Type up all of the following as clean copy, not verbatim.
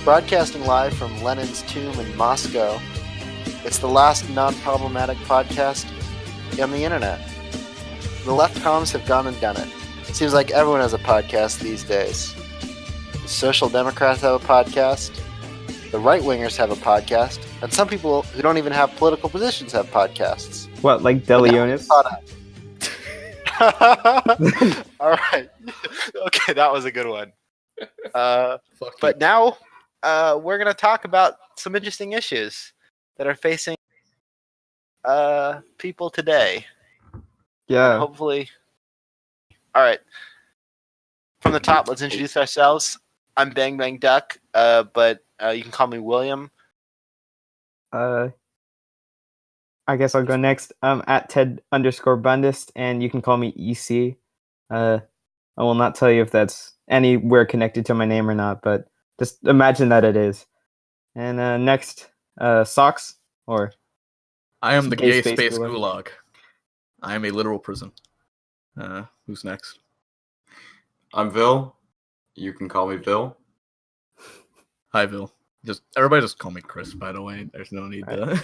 Broadcasting live from Lenin's tomb in Moscow, it's the last non-problematic podcast on the internet. The left comms have gone and done it. It seems like everyone has a podcast these days. The Social Democrats have a podcast, the right-wingers have a podcast, and some people who don't even have political positions have podcasts. What, like Delionis? All right. Okay, that was a good one. But now we're going to talk about some interesting issues that are facing people today. Yeah. And hopefully. All right. From the top, let's introduce ourselves. I'm Bang Bang Duck, but you can call me William. I guess I'll go next. I'm at Ted_Bundist, and you can call me EC. I will not tell you if that's anywhere connected to my name or not, but just imagine that it is. And next, Socks, or I am the gay space gulag. I am a literal prison. Who's next? I'm Vil. You can call me Vil. Hi, Vil. Everybody just call me Chris, by the way. There's no need to...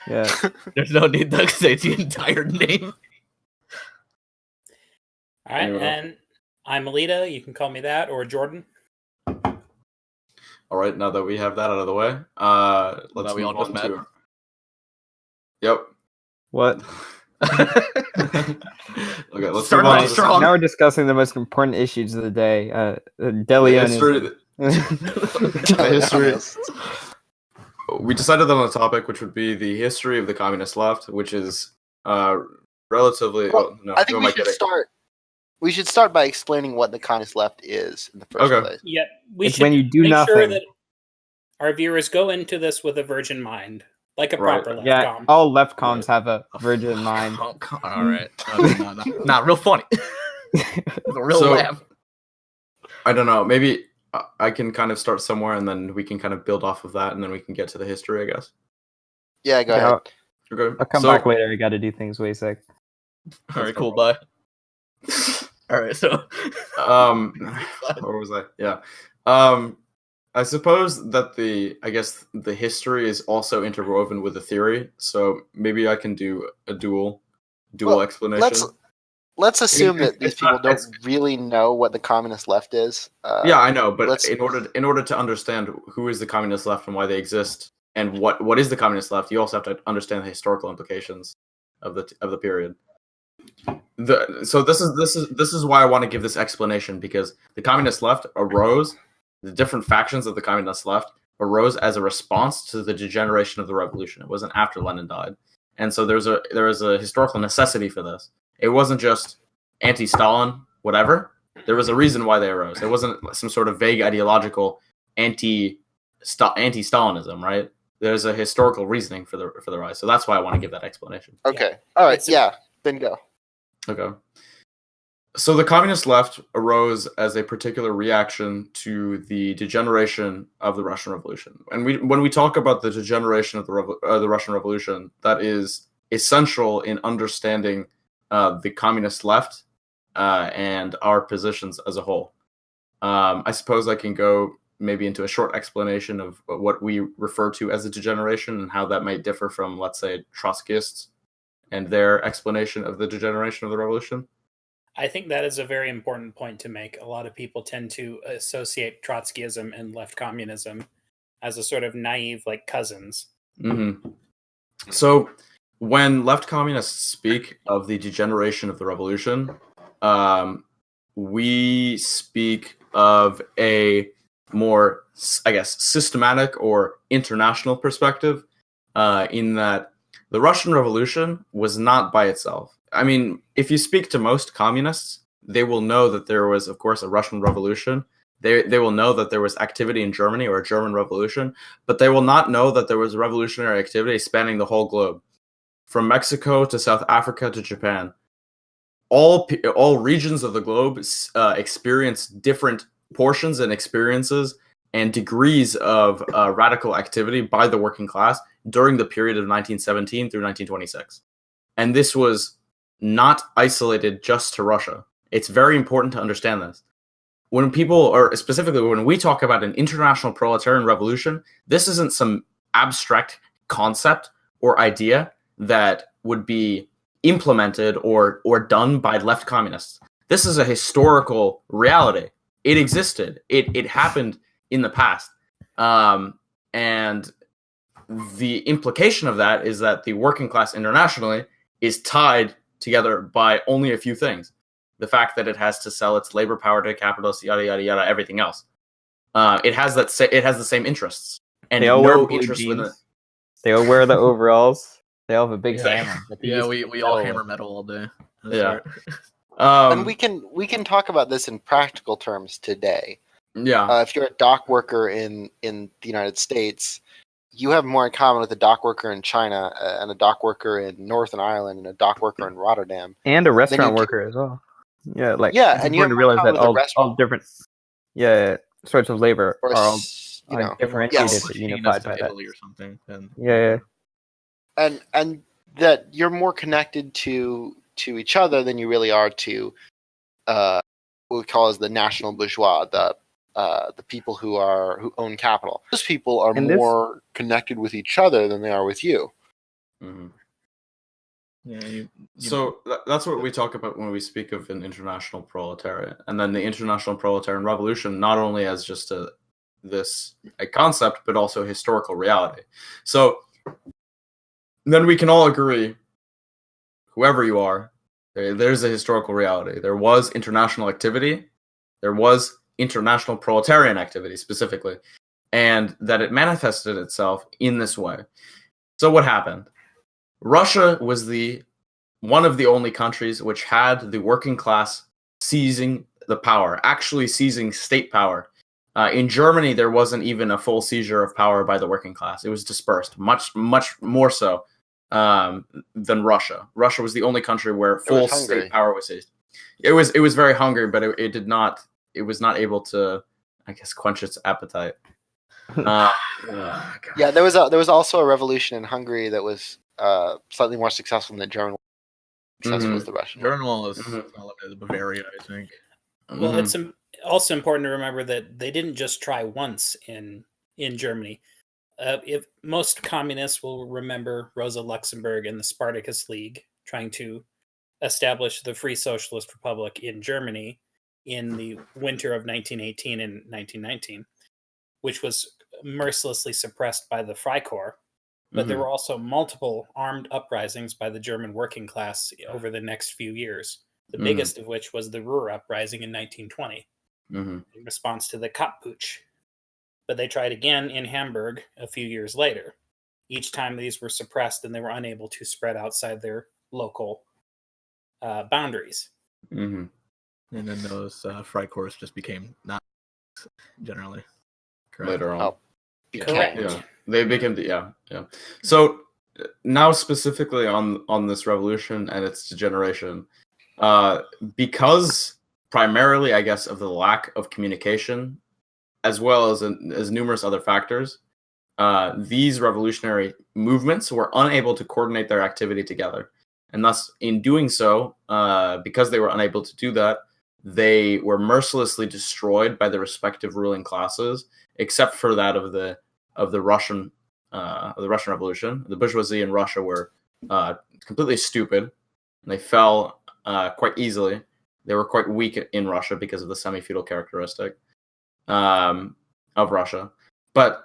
Yeah. There's no need to say the entire name. All right, and I'm Alita. You can call me that, or Jordan. All right, now that we have that out of the way, let's we all move just on met. to... Yep. What? Okay, let's Start move on off to strong. Now we're discussing the most important issues of the day. the Delionis. history. We decided on a topic which would be the history of the communist left, which is relatively. I think we should start. We should start by explaining what the communist left is in the first place. Yeah, we It's should when you do make nothing. sure that our viewers go into this with a virgin mind, like a Right. proper left Yeah, com. all left comms have a virgin mind. All right. Not real funny. A real So- laugh. I don't know. Maybe I can kind of start somewhere, and then we can kind of build off of that, and then we can get to the history, I guess. Yeah, go Yeah, ahead. Okay. I'll come So- back later. I got to do things way sick. All right, cool. Bye. All right, so Where was I? Yeah. I suppose that the history is also interwoven with the theory, so maybe I can do a dual Well, explanation. Let's assume that these It's not- people don't really know what the communist left is. Yeah, I know, but let's- in order to understand who is the communist left and why they exist, and what is the communist left, you also have to understand the historical implications of the period. So this is why I want to give this explanation, because the communist left arose, the different factions of the communist left arose as a response to the degeneration of the revolution. It wasn't after Lenin died, and so there was a historical necessity for this. It wasn't just anti-Stalin, whatever. There was a reason why they arose. It wasn't some sort of vague ideological anti-Stalinism, right? There's a historical reasoning for the rise. So that's why I want to give that explanation. Okay. All right. Yeah. Then go. Okay. So the communist left arose as a particular reaction to the degeneration of the Russian Revolution. And when we talk about the degeneration of the Russian Revolution, that is essential in understanding the communist left and our positions as a whole. I suppose I can go maybe into a short explanation of what we refer to as a degeneration and how that might differ from, let's say, Trotskyists and their explanation of the degeneration of the revolution. I think that is a very important point to make. A lot of people tend to associate Trotskyism and left communism as a sort of naive, like, cousins. Mm-hmm. So when left communists speak of the degeneration of the revolution, we speak of a more, I guess, systematic or international perspective, in that the Russian Revolution was not by itself. I mean, if you speak to most communists, they will know that there was, of course, a Russian Revolution. They will know that there was activity in Germany, or a German Revolution, but they will not know that there was revolutionary activity spanning the whole globe, from Mexico to South Africa to Japan. All regions of the globe experience different portions and experiences and degrees of radical activity by the working class during the period of 1917 through 1926. And this was not isolated just to Russia. It's very important to understand this. when people, or specifically when we talk about an international proletarian revolution, this isn't some abstract concept or idea that would be implemented or done by left communists. This is a historical reality. It existed. It happened in the past. And the implication of that is that the working class internationally is tied together by only a few things. The fact that it has to sell its labor power to capitalists, yada yada yada, everything else. It has the same interests, and They all no wear blue interest with it. jeans. They all wear the overalls. They all have a big Yeah. hammer. that they Yeah, use we all metal hammer with. metal all day. That's Yeah. right. And we can talk about this in practical terms today. Yeah. If you're a dock worker in the United States, you have more in common with a dock worker in China and a dock worker in Northern Ireland and a dock worker in Rotterdam. And a restaurant you do- worker as well. Yeah, like Yeah, it's and you have important to more realize common that with a all restaurant. different sorts of labor Or, are all you know, differentiated yes. but Machinist unified in by that. Italy or something. And Yeah. and that you're more connected to each other than you really are to what we call as the national bourgeois, the people who own capital. Those people are And this- more connected with each other than they are with you. Mhm. yeah, So that's what we talk about when we speak of an international proletariat, and then the international proletarian revolution, not only as just a concept, but also historical reality. So then we can all agree, whoever you are, there's a historical reality. There was international activity, there was international proletarian activity specifically, and that it manifested itself in this way. So what happened? Russia was one of the only countries which had the working class seizing the power, actually seizing state power. In Germany, there wasn't even a full seizure of power by the working class. It was dispersed, much more so than Russia. Russia was the only country where full state power was seized. It was very hungry, but it was not able to, I guess, quench its appetite. Yeah, there was also a revolution in Hungary that was slightly more successful than the German. Successful as the Russian. Journal is limited to Bavaria, I think. Well, it's also important to remember that they didn't just try once in Germany. If most communists will remember Rosa Luxemburg and the Spartacus League trying to establish the Free Socialist Republic in Germany in the winter of 1918 and 1919, which was mercilessly suppressed by the Freikorps. But there were also multiple armed uprisings by the German working class over the next few years, the biggest of which was the Ruhr Uprising in 1920, in response to the Kapp-Putsch. But they tried again in Hamburg a few years later. Each time these were suppressed and they were unable to spread outside their local boundaries. And then those Freikorps just became not generally. Correct. Later on. Oh, Correct. Yeah, they became yeah. So now specifically on this revolution and its degeneration, because primarily, I guess, of the lack of communication, as well as numerous other factors, these revolutionary movements were unable to coordinate their activity together, and thus, in doing so, because they were unable to do that, they were mercilessly destroyed by the respective ruling classes, except for that of the Russian Revolution. The bourgeoisie in Russia were completely stupid, and they fell quite easily. They were quite weak in Russia because of the semi-feudal characteristic of Russia. But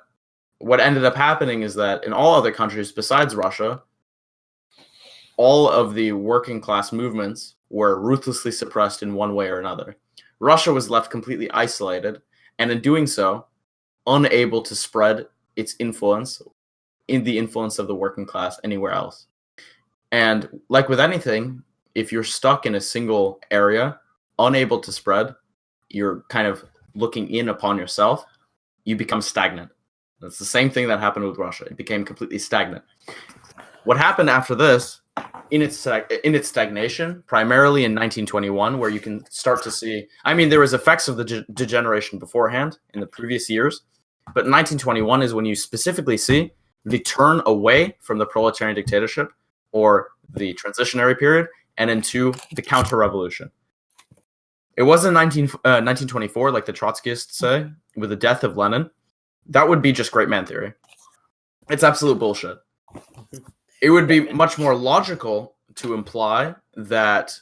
what ended up happening is that in all other countries besides Russia, all of the working class movements were ruthlessly suppressed in one way or another. Russia was left completely isolated, and in doing so, unable to spread its influence in the influence of the working class anywhere else. And like with anything, if you're stuck in a single area, unable to spread, you're kind of looking in upon yourself, you become stagnant. That's the same thing that happened with Russia. It became completely stagnant. What happened after this, in its stagnation, primarily in 1921, where you can start to see, I mean, there was effects of the degeneration beforehand in the previous years, but 1921 is when you specifically see the turn away from the proletarian dictatorship or the transitionary period and into the counter-revolution. it wasn't 1924 like the Trotskyists say with the death of Lenin, that would be just great man theory. It's absolute bullshit. It would be much more logical to imply that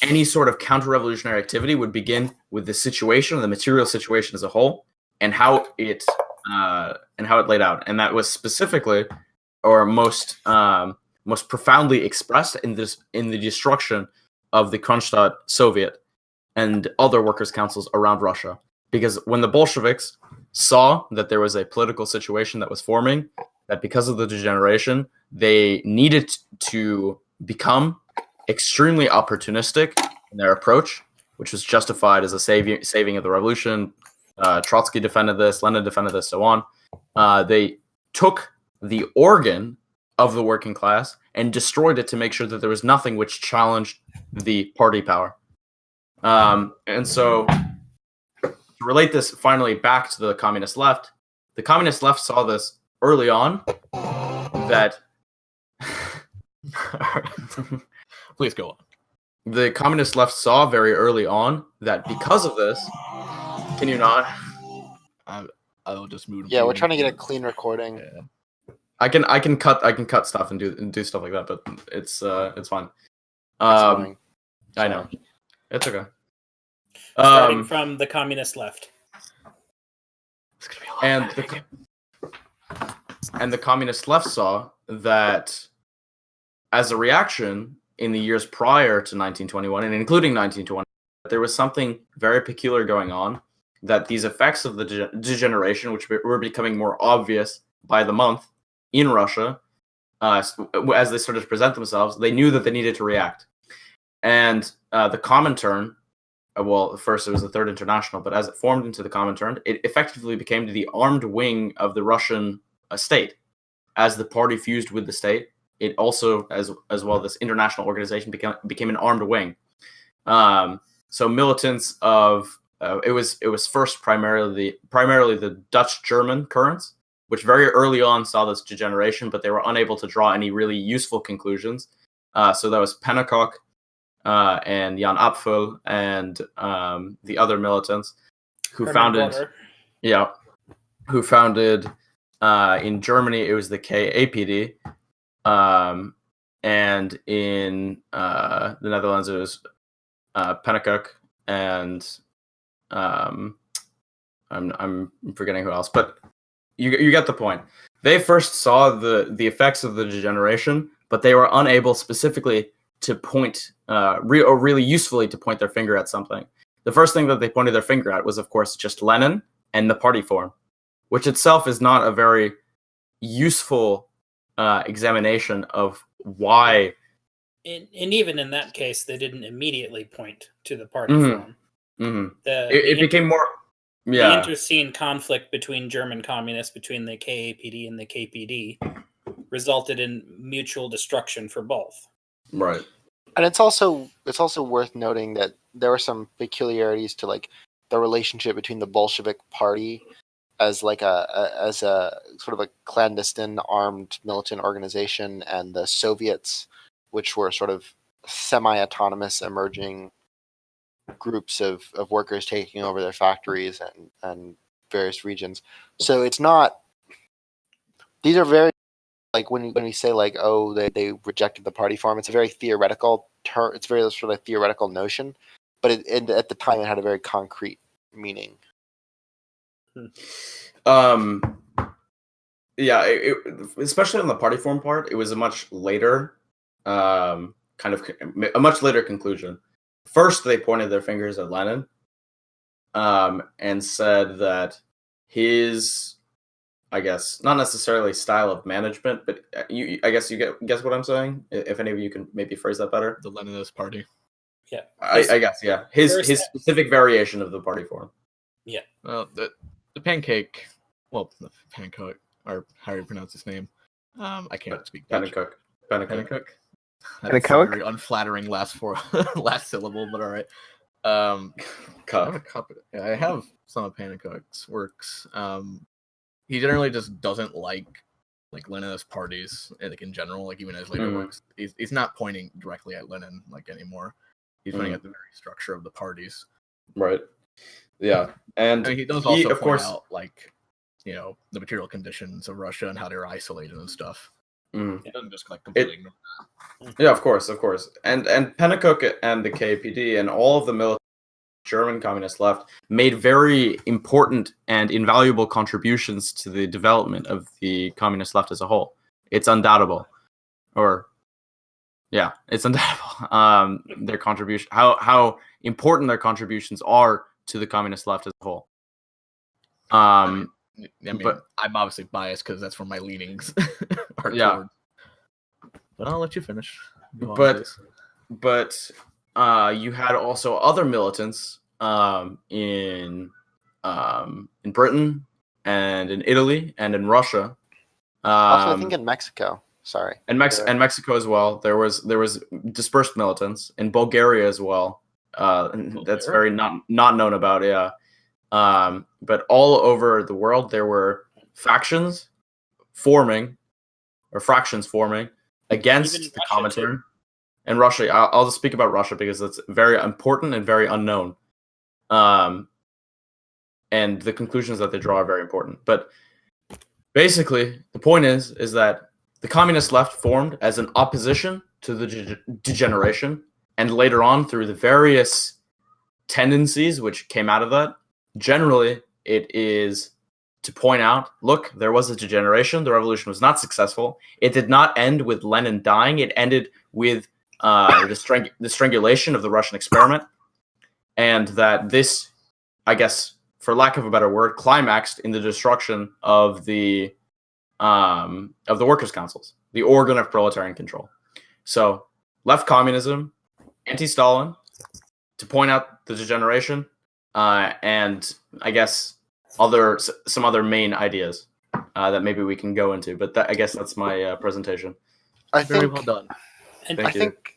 any sort of counter-revolutionary activity would begin with the situation, the material situation as a whole, and how it laid out, and that was specifically, or most profoundly expressed in the destruction of the Kronstadt Soviet and other workers' councils around Russia. Because when the Bolsheviks saw that there was a political situation that was forming, that because of the degeneration, they needed to become extremely opportunistic in their approach, which was justified as a saving of the revolution. Trotsky defended this, Lenin defended this, so on. They took the organ of the working class and destroyed it to make sure that there was nothing which challenged the party power. And so, to relate this finally back to the communist left saw this early on that Please go on. The communist left saw very early on that because of this, can you not? I'll just move. Yeah, we're trying to get a clean recording. Yeah. I can cut stuff and do stuff like that, but it's fine. Sorry. I know. It's okay. Starting from the communist left. It's gonna be a lot. And the communist left saw that as a reaction in the years prior to 1921, and including 1920, there was something very peculiar going on, that these effects of the degeneration, which were becoming more obvious by the month in Russia, as they started to present themselves, they knew that they needed to react. And the Comintern, well, first it was the Third International, but as it formed into the Comintern, it effectively became the armed wing of the Russian state. As the party fused with the state, it also, as well, this international organization became an armed wing. So militants of it was first primarily the Dutch-German currents, which very early on saw this degeneration, but they were unable to draw any really useful conclusions. So that was Pennacock and Jan Apfel and the other militants who founded in Germany, it was the KAPD, and in the Netherlands it was Pennacock and I'm forgetting who else, but you get the point. They first saw the effects of the degeneration, but they were unable specifically to point really usefully to point their finger at something. The first thing that they pointed their finger at was, of course, just Lenin and the party form, which itself is not a very useful examination of why. And even in that case, they didn't immediately point to the party form. Mm-hmm. It became more. Yeah. The interscene conflict between German communists, between the KAPD and the KPD, resulted in mutual destruction for both. Right. And it's also worth noting that there were some peculiarities to like the relationship between the Bolshevik Party as like a sort of a clandestine armed militant organization and the Soviets, which were sort of semi-autonomous emerging groups of workers taking over their factories and various regions. So it's not, these are very, like when we say like, oh, they rejected the party form, it's a very theoretical it's very sort of a theoretical notion, but at the time it had a very concrete meaning. Yeah, especially on the party form part, it was a much later a much later conclusion. First, they pointed their fingers at Lenin and said that his, I guess, not necessarily style of management, but I guess you guess what I'm saying? If any of you can maybe phrase that better. The Leninist party. Yeah. I guess, yeah. His specific variation of the party form. Yeah. Well, the pancake, well, the Pennacock, or how do you pronounce his name? I can't speak Dutch. Pennacock. That's a very unflattering last syllable, but all right. I have a cup. I have some of Pennacock's works. He generally just doesn't like Leninist parties, like in general, like even his later works. He's not pointing directly at Lenin like anymore. He's pointing at the very structure of the parties. Right. Yeah, and he does also of point course, out, like, the material conditions of Russia and how they're isolated and stuff. Mhm. He doesn't just like completely ignore that. Yeah, of course. And Pennacook and the KPD and all of the militant German communist left made very important and invaluable contributions to the development of the communist left as a whole. It's undoubtable, it's undoubtable. Their contribution, how important their contributions are to the communist left as a whole. I mean, but I'm obviously biased because that's where my leanings are Yeah. toward. But I'll let you finish. Go on, But- please. but you had also other militants in Britain and in Italy and in Russia. Also, I think in Mexico. Sorry. and Mexico as well. There was dispersed militants in Bulgaria as well. That's very not known about. Yeah. But all over the world there were fractions forming against Even in the Russia, too. Comintern. And Russia, I'll just speak about Russia because it's very important and very unknown. And the conclusions that they draw are very important. But basically, the point is that the communist left formed as an opposition to the degeneration, and later on through the various tendencies which came out of that. Generally, it is to point out, look, there was a degeneration. The revolution was not successful. It did not end with Lenin dying. It ended with the strangulation of the Russian experiment, and that this, I guess, for lack of a better word, climaxed in the destruction of the workers' councils, the organ of proletarian control. So, left communism, anti-Stalin, to point out the degeneration, and I guess some other main ideas that maybe we can go into. But I guess that's my presentation. I Very think well done. And Thank I think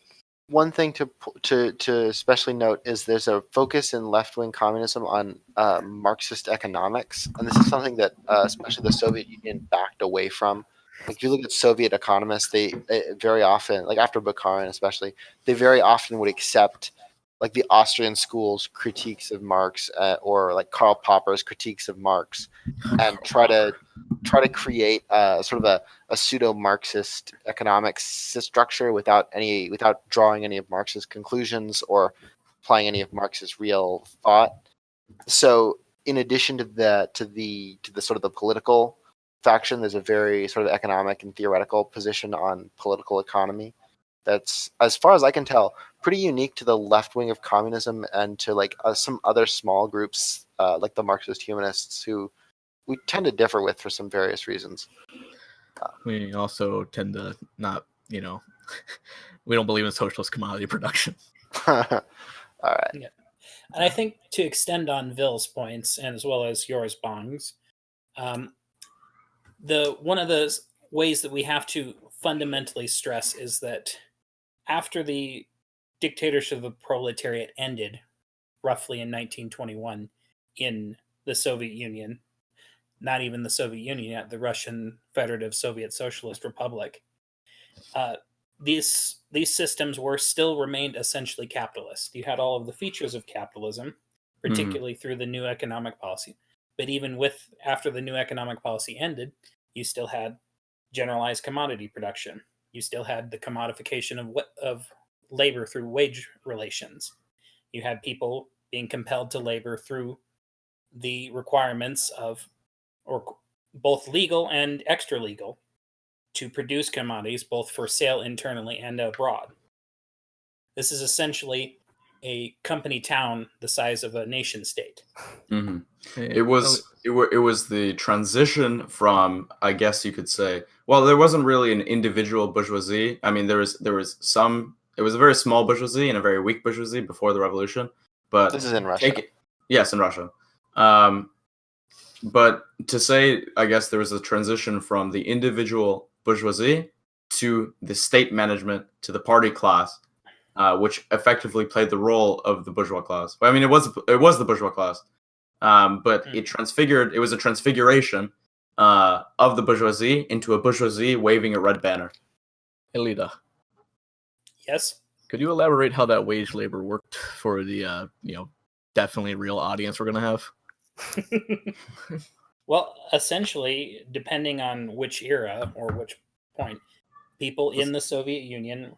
one thing to especially note is there's a focus in left-wing communism on Marxist economics, and this is something that especially the Soviet Union backed away from. Like if you look at Soviet economists, they very often, like after Bukharin especially, they very often would accept like the Austrian school's critiques of Marx or like Karl Popper's critiques of Marx, and try to create sort of a pseudo-Marxist economic structure without drawing any of Marx's conclusions or applying any of Marx's real thought. So, in addition to the sort of the political faction, there's a very sort of economic and theoretical position on political economy that's, as far as I can tell, pretty unique to the left wing of communism and to like some other small groups like the Marxist humanists who we tend to differ with for some various reasons. We also tend to not, we don't believe in socialist commodity production. All right. And I think to extend on Ville's points, and as well as yours, Bongs, one of the ways that we have to fundamentally stress is that after the dictatorship of the proletariat ended, roughly in 1921, in the Soviet Union, not even the Soviet Union yet, the Russian Federative Soviet Socialist Republic, these systems still remained essentially capitalist. You had all of the features of capitalism, particularly through the new economic policy. But even after the new economic policy ended, you still had generalized commodity production. You still had the commodification of labor through wage relations. You had people being compelled to labor through the requirements of, or both legal and extra legal, to produce commodities both for sale internally and abroad. This is essentially a company town the size of a nation state. Mm-hmm. It was the transition from, I guess you could say, well, there wasn't really an individual bourgeoisie. I mean, there was some. It was a very small bourgeoisie and a very weak bourgeoisie before the revolution. But This is in Russia. Yes, in Russia. But to say, I guess there was a transition from the individual bourgeoisie to the state management to the party class, which effectively played the role of the bourgeois class. Well, I mean, it was the bourgeois class, but it was a transfiguration of the bourgeoisie into a bourgeoisie waving a red banner. Elita. Yes? Could you elaborate how that wage labor worked for the definitely real audience we're gonna have? Well, essentially, depending on which era or which point, people in the Soviet Union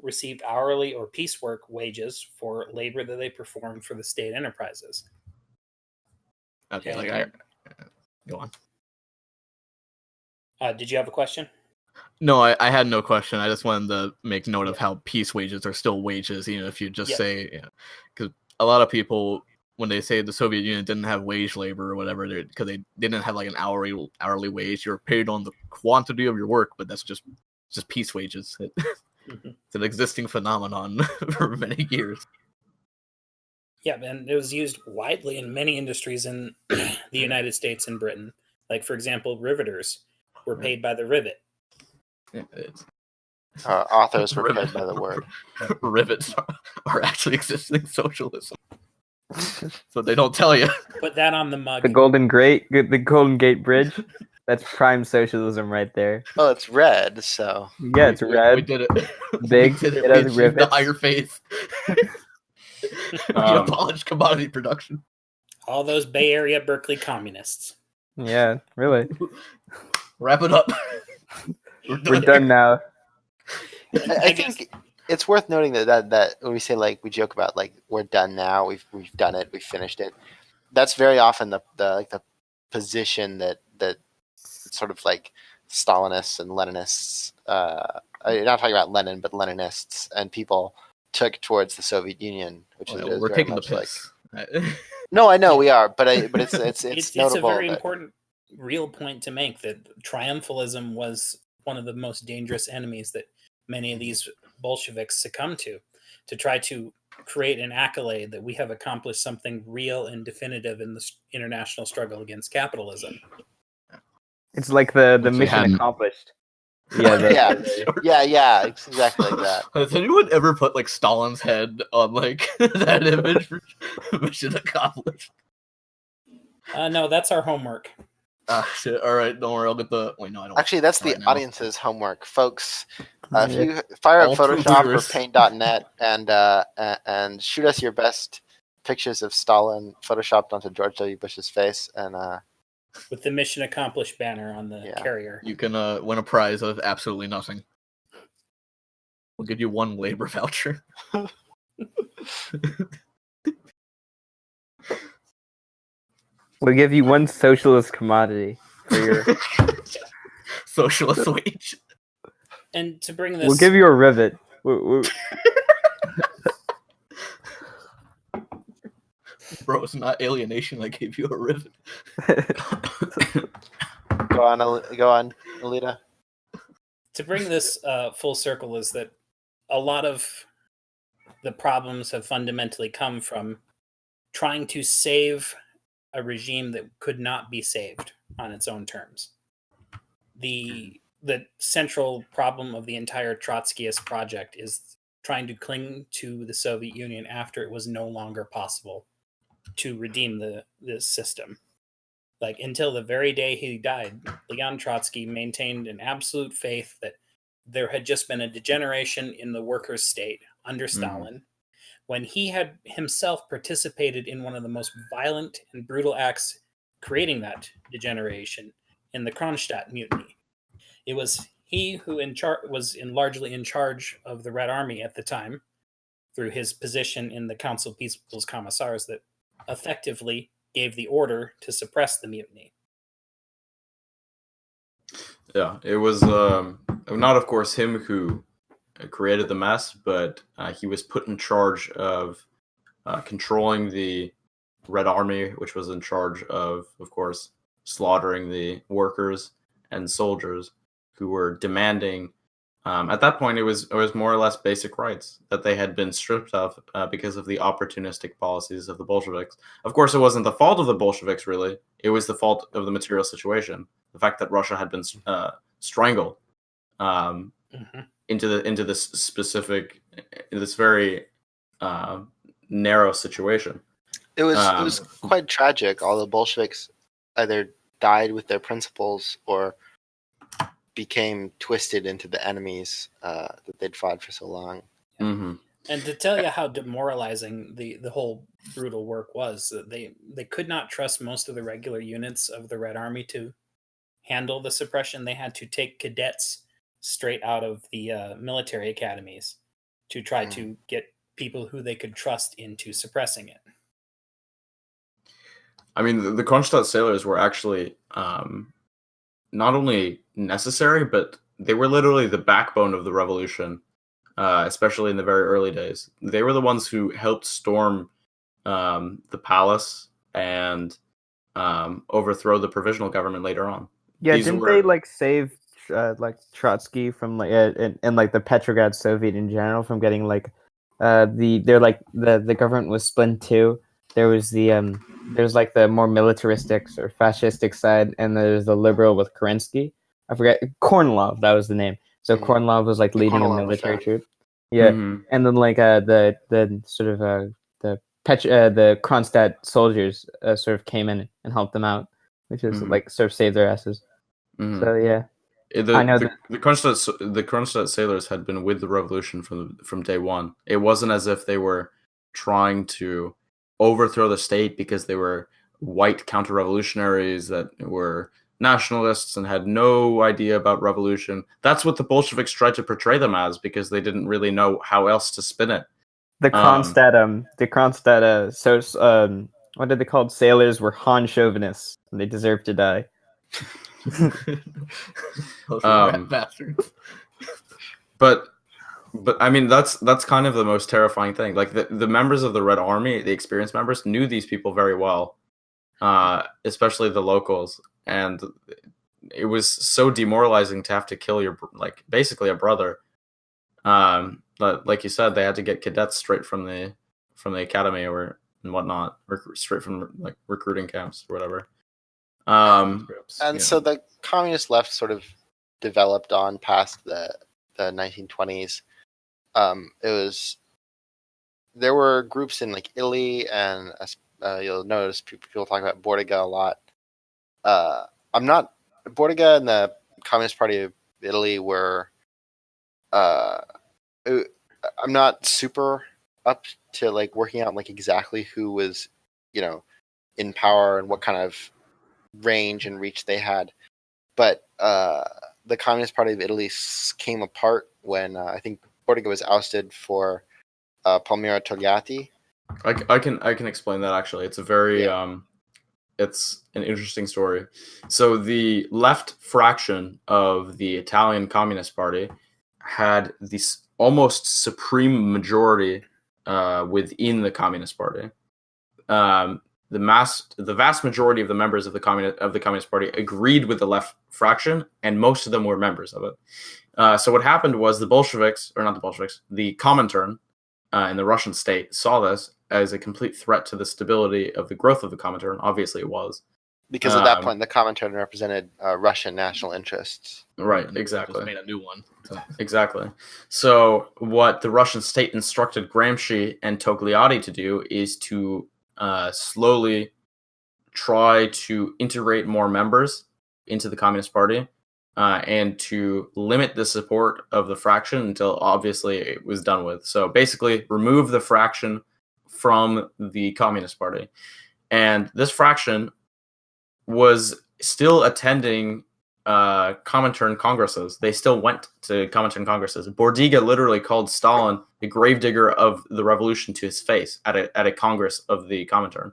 received hourly or piecework wages for labor that they performed for the state enterprises. Okay, go on. Did you have a question? No, I had no question. I just wanted to make note of how peace wages are still wages, even if you just say, because a lot of people, when they say the Soviet Union didn't have wage labor or whatever, because they didn't have like an hourly wage, you're paid on the quantity of your work, but that's just peace wages. It's an existing phenomenon for many years. Yeah, and it was used widely in many industries in the United States and Britain. Like, for example, riveters were paid by the rivet. Yeah, it's Authors were paid by the word. Rivets are actually existing socialism. So they don't tell you. Put that on the mug. The Golden Gate Bridge. That's prime socialism right there. Oh, it's red, so Yeah, it's red. We did it. Big. We did it. It We has achieved the rivets. higher faith. We abolished commodity production. All those Bay Area Berkeley communists. Yeah, really. Wrap it up. We're done now. I think it's worth noting that when we say, like, we joke about, like, we're done now, we've done it, we've finished it. That's very often the position that sort of like Stalinists and Leninists, I'm not talking about Lenin, but Leninists and people took towards the Soviet Union, which is we're very taking the much like. piss. No, I know we are, but it's It's notable. a very that, important real point to make that triumphalism was one of the most dangerous enemies that many of these Bolsheviks succumbed to try to create an accolade that we have accomplished something real and definitive in the international struggle against capitalism. It's like the Which they mission hadn't. accomplished. Yeah, yeah, it's exactly like that. Has anyone ever put like Stalin's head on like that image for mission accomplished? No, that's our homework. Ah, shit. All right, don't worry. I'll get the. Wait, no, I don't. Actually, that's the right now. audience's homework, folks. Yeah. If you fire up All true Photoshop or viewers. Paint.net and shoot us your best pictures of Stalin photoshopped onto George W. Bush's face, and With the mission accomplished banner on the Yeah. carrier. You can win a prize of absolutely nothing. We'll give you one labor voucher. We'll give you one socialist commodity for your. Socialist wage. And to bring this, We'll give you a rivet. Bro, it's not alienation. I gave you a rivet. go on, Alita. to bring this full circle is that a lot of the problems have fundamentally come from trying to save a regime that could not be saved on its own terms. The central problem of the entire Trotskyist project is trying to cling to the Soviet Union after it was no longer possible to redeem the system. Like, until the very day he died, Leon Trotsky maintained an absolute faith that there had just been a degeneration in the workers' state under Stalin, when he had himself participated in one of the most violent and brutal acts creating that degeneration in the Kronstadt mutiny. It was he who was largely in charge of the Red Army at the time, through his position in the Council of People's Commissars, that effectively gave the order to suppress the mutiny. Yeah, it was not, of course, him who created the mess, but he was put in charge of controlling the Red Army, which was in charge of course, slaughtering the workers and soldiers who were demanding. At that point, it was more or less basic rights that they had been stripped of because of the opportunistic policies of the Bolsheviks. Of course, it wasn't the fault of the Bolsheviks, really. It was the fault of the material situation. The fact that Russia had been strangled into this specific, this very narrow situation. It was quite tragic. All the Bolsheviks either died with their principles or became twisted into the enemies that they'd fought for so long. Mm-hmm. And to tell you how demoralizing the whole brutal work was, that they could not trust most of the regular units of the Red Army to handle the suppression. They had to take cadets straight out of the military academies to try to get people who they could trust into suppressing it. I mean, the Kronstadt sailors were actually not only necessary, but they were literally the backbone of the revolution, especially in the very early days. They were the ones who helped storm the palace and overthrow the provisional government later on. Yeah, These didn't were- they like save like Trotsky from like and like the Petrograd Soviet in general from getting like the government was split in two. There was there's like the more militaristic or fascistic side, and there's the liberal with Kerensky. I forget Kornilov, that was the name. So Kornilov was like leading a Kornilov military effect. troop. Yeah, Mhm. and then like the sort of the Kronstadt soldiers sort of came in and helped them out, which is Mhm. like sort of saved their asses. Mhm. So yeah, The I know the Kronstadt sailors had been with the revolution from day one. It wasn't as if they were trying to overthrow the state because they were white counter-revolutionaries that were nationalists and had no idea about revolution. That's what the Bolsheviks tried to portray them as because they didn't really know how else to spin it. the Kronstadt what did they called? Sailors were Han chauvinists, and they deserve to die. Those Um, bastards. But I mean that's kind of the most terrifying thing. Like the members of the Red Army, the experienced members, knew these people very well, especially the locals, and it was so demoralizing to have to kill your basically a brother. But like you said, they had to get cadets straight from the academy or and whatnot, or straight from like recruiting camps or whatever. And so the communist left sort of developed on past the 1920s. There were groups in like Italy, and you'll notice people talk about Bordiga a lot. Bordiga and the Communist Party of Italy were. I'm not super up to like working out like exactly who was, in power and what kind of range and reach they had, but the Communist Party of Italy came apart when I think Bordiga was ousted for Palmiro Togliatti. I can explain that actually. It's a very it's an interesting story. So the left fraction of the Italian Communist Party had this almost supreme majority within the Communist Party. The vast majority of the members of the Communist Party agreed with the left fraction, and most of them were members of it. So what happened was the Comintern in the Russian state saw this as a complete threat to the stability of the growth of the Comintern. Obviously, it was. Because at that point, the Comintern represented Russian national interests. Right, exactly. Just made a new one. Exactly. So what the Russian state instructed Gramsci and Togliatti to do is to slowly try to integrate more members into the Communist Party and to limit the support of the fraction until obviously it was done with. So basically remove the fraction from the Communist Party. And this fraction was still attending Comintern congresses. They still went to Comintern congresses. Bordiga literally called Stalin the gravedigger of the revolution to his face at a congress of the Comintern.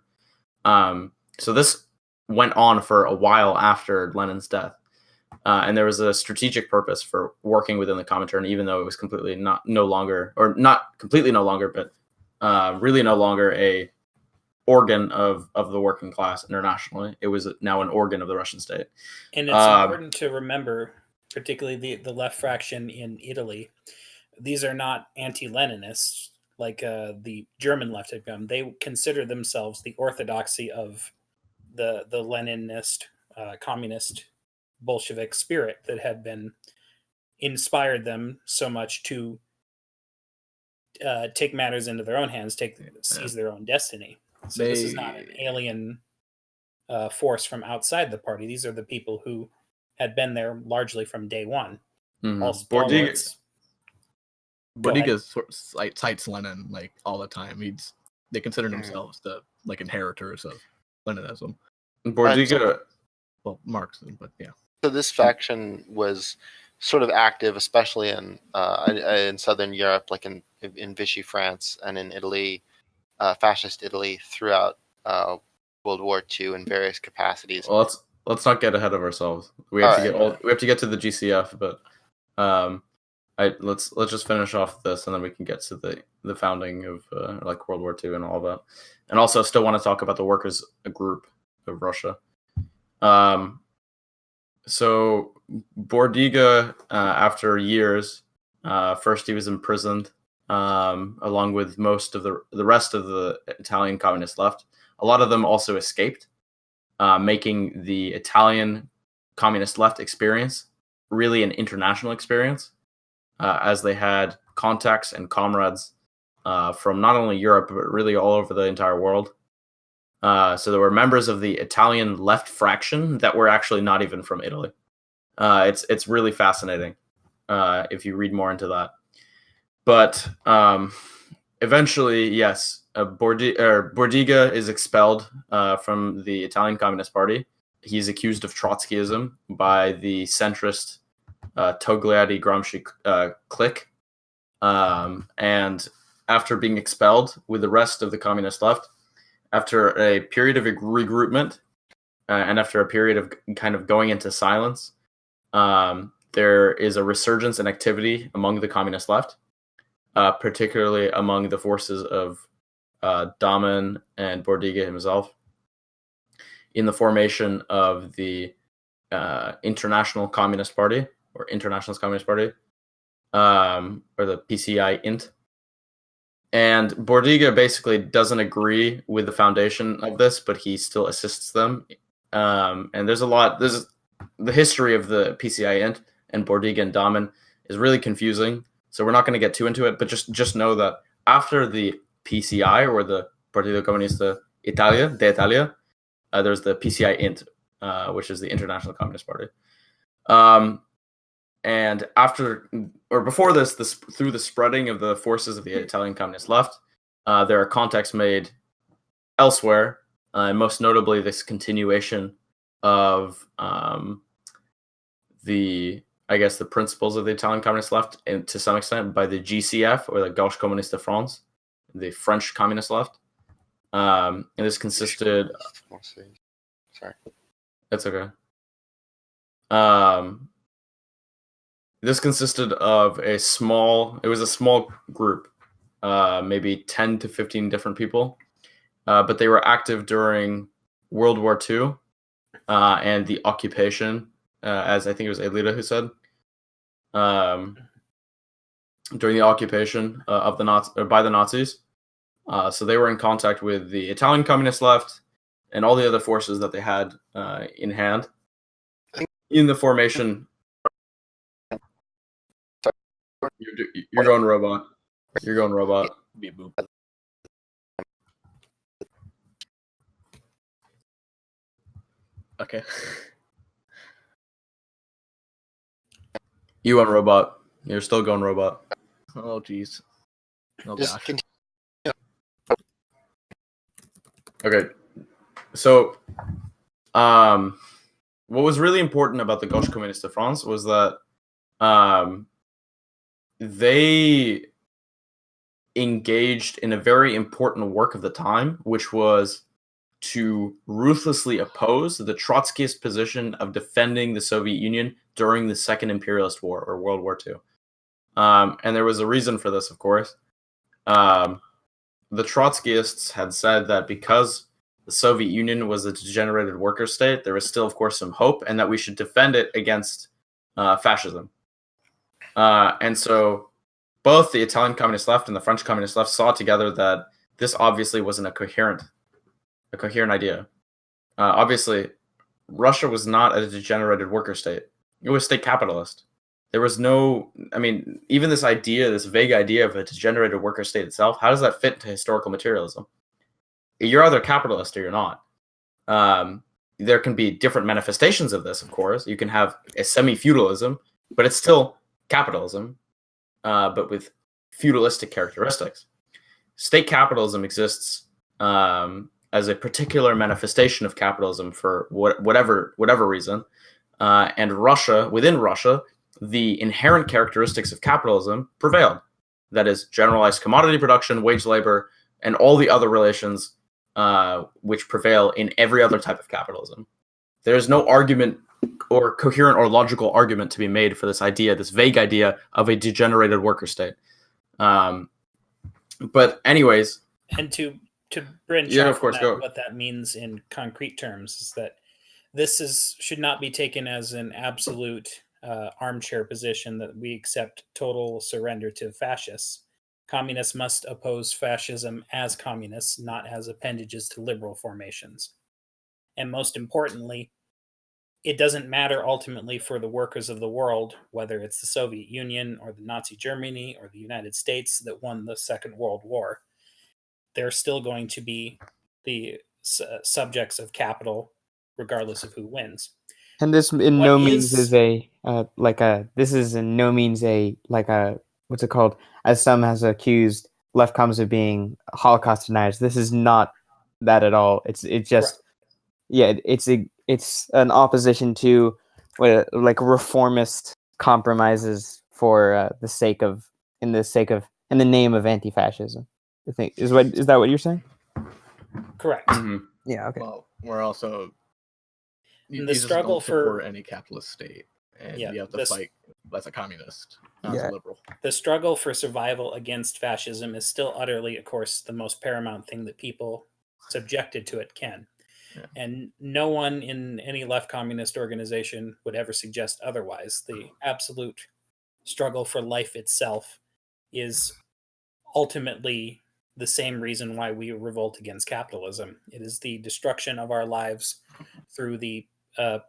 So this went on for a while after Lenin's death. And there was a strategic purpose for working within the Comintern, even though it was completely not completely no longer, but really no longer a organ of the working class internationally. It was now an organ of the Russian state. And it's important to remember, particularly the left fraction in Italy, these are not anti-Leninists like the German left had become. They consider themselves the orthodoxy of the Leninist, communist, Bolshevik spirit that had been inspired them so much to take matters into their own hands, seize their own destiny. So this is not an alien force from outside the party. These are the people who had been there largely from day one. Mm-hmm. All stalwarts. Bodiga cites Lenin like all the time. They consider Mhm. themselves the like inheritors of Leninism. Bordiga, Well, Marxism, but yeah. So this faction was sort of active, especially in southern Europe, like in Vichy France and in Italy, fascist Italy throughout World War II in various capacities. well, let's not get ahead of ourselves. We have to get to the GCF, but let's just finish off this, and then we can get to the founding of like World War II and all that, and also still want to talk about the workers group of Russia. So Bordiga, after years, first he was imprisoned, along with most of the rest of the Italian communist left. A lot of them also escaped, making the Italian communist left experience really an international experience, as they had contacts and comrades from not only Europe, but really all over the entire world. So there were members of the Italian left fraction that were actually not even from Italy. It's really fascinating if you read more into that. But eventually, yes, Bordiga is expelled from the Italian Communist Party. He's accused of Trotskyism by the centrist Togliatti-Gramsci clique. And after being expelled with the rest of the communist left, after a period of regroupment, and after a period of kind of going into silence, there is a resurgence in activity among the communist left, particularly among the forces of Damen and Bordiga himself, in the formation of the International Communist Party, or Internationalist Communist Party, or the PCI-INT. And Bordiga basically doesn't agree with the foundation of this, but he still assists them. And there's the history of the PCI-INT and Bordiga and Damen is really confusing. So we're not going to get too into it, but just know that after the PCI, or the Partito Comunista d'Italia, there's the PCI-INT, which is the International Communist Party. And after, or before this, through the spreading of the forces of the Italian Communist left, there are contacts made elsewhere, most notably this continuation of the principles of the Italian Communist left, and to some extent by the GCF, or the Gauche Communiste de France, the French Communist left. And this consisted... Sorry. That's okay. This consisted of a small group, maybe 10 to 15 different people, but they were active during World War II and the occupation, as I think it was Elita who said, during the occupation of by the Nazis. So they were in contact with the Italian Communist left and all the other forces that they had in hand in the formation. You're going robot. You're going robot. Beep boop. Okay. You went robot. You're still going robot. Oh jeez. Oh Just gosh. continue. Okay. So, what was really important about the Gauche Communiste de France was that they engaged in a very important work of the time, which was to ruthlessly oppose the Trotskyist position of defending the Soviet Union during the Second Imperialist War, or World War II. And there was a reason for this, of course. The Trotskyists had said that because the Soviet Union was a degenerated worker state, there was still, of course, some hope, and that we should defend it against fascism. And so both the Italian Communist left and the French Communist left saw together that this obviously wasn't a coherent idea. Obviously, Russia was not a degenerated worker state. It was state capitalist. There was no, even this vague idea of a degenerated worker state itself, how does that fit into historical materialism? You're either capitalist or you're not. There can be different manifestations of this, of course. You can have a semi-feudalism, but it's still capitalism, but with feudalistic characteristics. State capitalism exists as a particular manifestation of capitalism for whatever reason, and within Russia, the inherent characteristics of capitalism prevailed. That is, generalized commodity production, wage labor, and all the other relations which prevail in every other type of capitalism. There is no argument or coherent or logical argument to be made for this idea, this vague idea of a degenerated worker state. But anyways, and to branch yeah, out of course, from that, what that means in concrete terms is that this should not be taken as an absolute armchair position that we accept total surrender to fascists. Communists must oppose fascism as communists, not as appendages to liberal formations. And most importantly, it doesn't matter ultimately for the workers of the world, whether it's the Soviet Union or the Nazi Germany or the United States that won the Second World War. They're still going to be the subjects of capital, regardless of who wins. And this in no means is a this is in no means a what's it called? As some has accused left comms of being Holocaust deniers. This is not that at all. It's just it's an opposition to reformist compromises for in the name of anti-fascism. I think is that what you're saying? Correct. Mm-hmm. Yeah. Okay. Well, we're also the struggle for any capitalist state, and Yeah, you have to fight as a communist, not as a liberal. The struggle for survival against fascism is still utterly, of course, the most paramount thing that people subjected to it can. Yeah. And no one in any left communist organization would ever suggest otherwise. The absolute struggle for life itself is ultimately the same reason why we revolt against capitalism. It is the destruction of our lives through the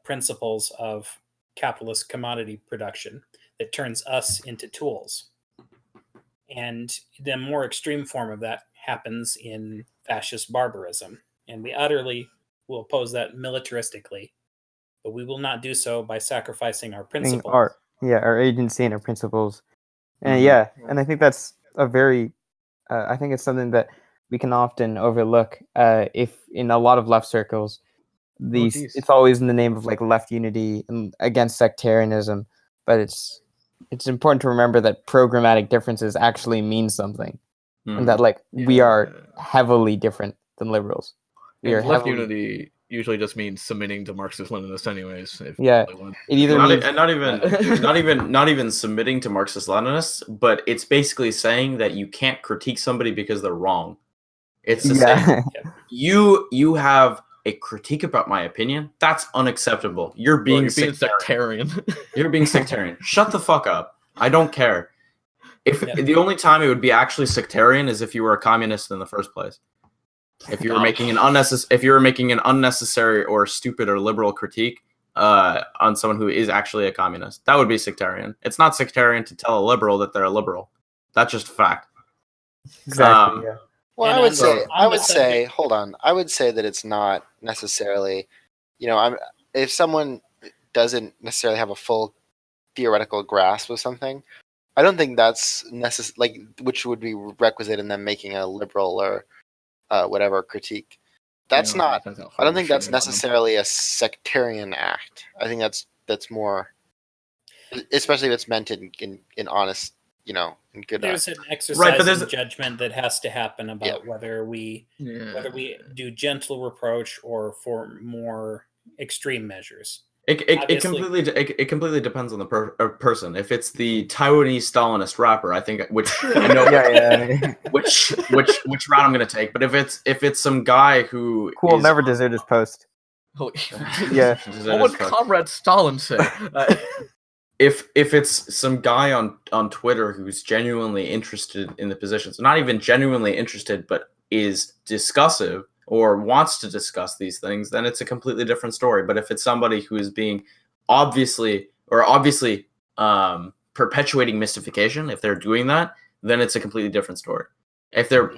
principles of capitalist commodity production that turns us into tools. And the more extreme form of that happens in fascist barbarism. And we utterly will oppose that militaristically, but we will not do so by sacrificing our principles. Our agency and our principles. And and I think that's a very, I think it's something that we can often overlook if in a lot of left circles, it's always in the name of left unity and against sectarianism, but it's important to remember that programmatic differences actually mean something, and that we are heavily different than liberals. Left unity usually just means submitting to Marxist-Leninists, anyways. It either means not even submitting to Marxist-Leninists, but it's basically saying that you can't critique somebody because they're wrong. It's the same. You have a critique about my opinion. That's unacceptable. You're being sectarian. You're being sectarian. Shut the fuck up. I don't care. The only time it would be actually sectarian is if you were a communist in the first place. If you were making an unnecessary or stupid or liberal critique on someone who is actually a communist, that would be sectarian. It's not sectarian to tell a liberal that they're a liberal. That's just a fact. Exactly. Well, I would say, hold on. I would say that it's not necessarily, if someone doesn't necessarily have a full theoretical grasp of something, I don't think that's which would be requisite in them making a liberal or whatever critique. That's not. I don't think that's necessarily a sectarian act. I think that's more, especially if it's meant in honest, in good. There's an exercise in judgment that has to happen about whether we do gentle reproach or for more extreme measures. It completely depends on the person. If it's the Taiwanese Stalinist rapper, I think which I know which route I'm going to take. But if it's some guy who never desert his post. What would Comrade Stalin say? If it's some guy on Twitter who's genuinely interested in the positions, not even genuinely interested, but is discussive or wants to discuss these things, then it's a completely different story. But if it's somebody who is being obviously perpetuating mystification, if they're doing that, then it's a completely different story. If they're,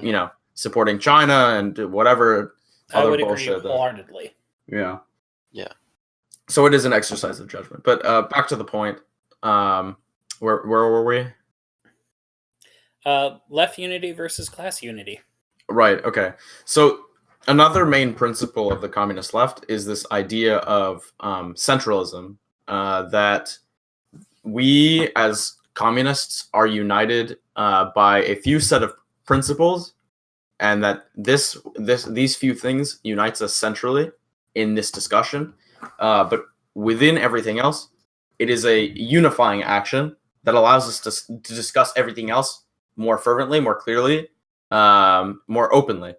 supporting China and whatever other bullshit. Wholeheartedly. Yeah. So it is an exercise of judgment. But back to the point. Where were we? Left unity versus class unity. Right. Okay. So another main principle of the communist left is this idea of centralism, that we as communists are united by a few set of principles, and that these few things unites us centrally in this discussion. But within everything else, it is a unifying action that allows us to discuss everything else more fervently, more clearly, more openly.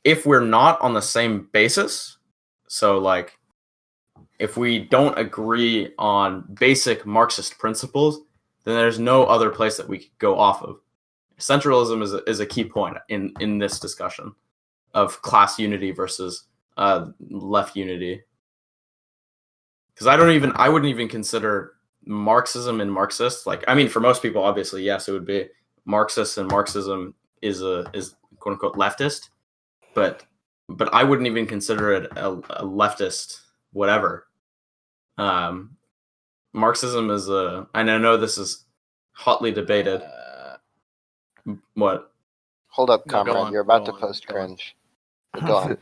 If we're not on the same basis, so like if we don't agree on basic Marxist principles, then there's no other place that we could go off of. Centralism is a key point in this discussion of class unity versus left unity. Because I wouldn't even consider Marxism and Marxist, like, I mean, for most people, obviously, yes, it would be Marxist, and Marxism is quote unquote leftist, but I wouldn't even consider it a leftist whatever. Marxism is and I know this is hotly debated. What? Hold up, No, go comrade. on, You're about go to on, post go on. cringe. But go on.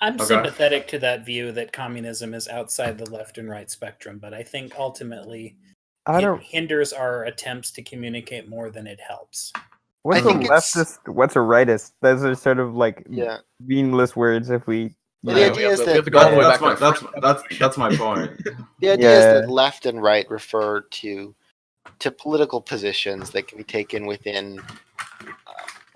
I'm Okay. sympathetic to that view that communism is outside the left and right spectrum, but I think ultimately I it don't. hinders our attempts to communicate more than it helps. What's I a think it's- leftist? What's a rightist? Those are sort of like Yeah. meaningless words. If we, Well, you the know. idea is we that have to go all the way That's back to that's my point. the idea is Yeah. that left and right refer to political positions that can be taken within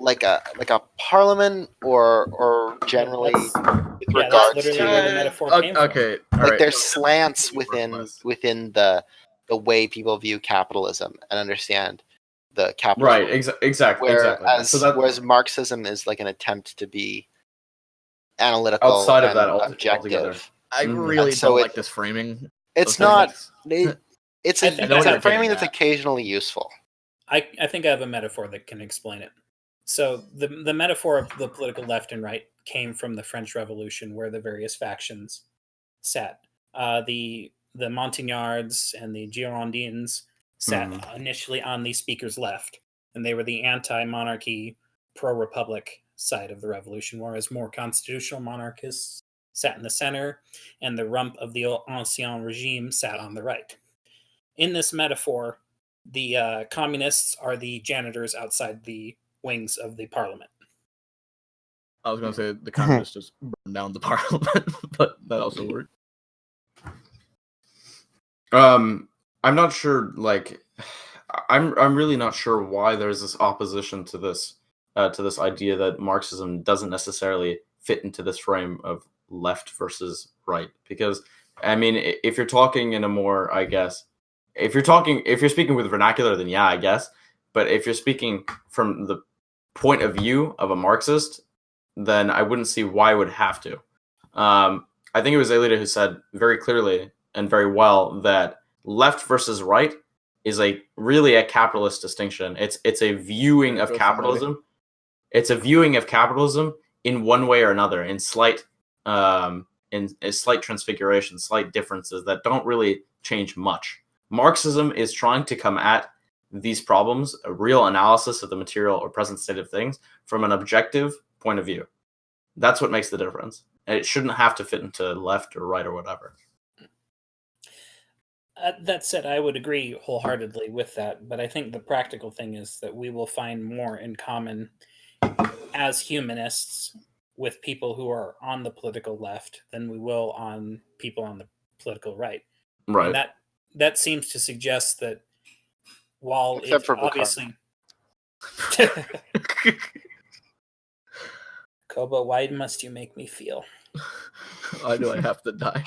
like a parliament or generally with That's regards literally to where the metaphor came from. Okay, all like right. there's slants within Worthless. the way people view capitalism and understand the capitalism. Right, exactly. Whereas Marxism is like an attempt to be analytical Outside of and that objective. altogether. I Mhm. really So don't it- like this framing. It's of not. things. It's I a, think it's I know what a you're framing getting that's at. occasionally useful. I think I have a metaphor that can explain it. So the metaphor of the political left and right came from the French Revolution, where the various factions sat. The Montagnards and the Girondins sat initially on the speaker's left, and they were the anti-monarchy, pro-republic side of the revolution, whereas more constitutional monarchists sat in the center, and the rump of the ancien regime sat on the right. In this metaphor, the communists are the janitors outside the wings of the parliament. I was gonna say the communists just burned down the parliament, but that also worked. I'm not sure. Like, I'm really not sure why there's this opposition to this idea that Marxism doesn't necessarily fit into this frame of left versus right. Because I mean, if you're talking in a more, I guess, if you're speaking with vernacular, then yeah, I guess. But if you're speaking from the point of view of a Marxist, then I wouldn't see why I would have to. I think it was Alita who said very clearly and very well that left versus right is really a capitalist distinction. It's a viewing of capitalism. It's a viewing of capitalism in one way or another, in slight transfiguration, slight differences that don't really change much. Marxism is trying to come at these problems, a real analysis of the material or present state of things, from an objective point of view. That's what makes the difference. And it shouldn't have to fit into left or right or whatever. That said, I would agree wholeheartedly with that, but I think the practical thing is that we will find more in common as humanists with people who are on the political left than we will on people on the political right. Right. And that seems to suggest that while Except it's for Bukharin. obviously Koba, why must you make me feel? Why do I have to die?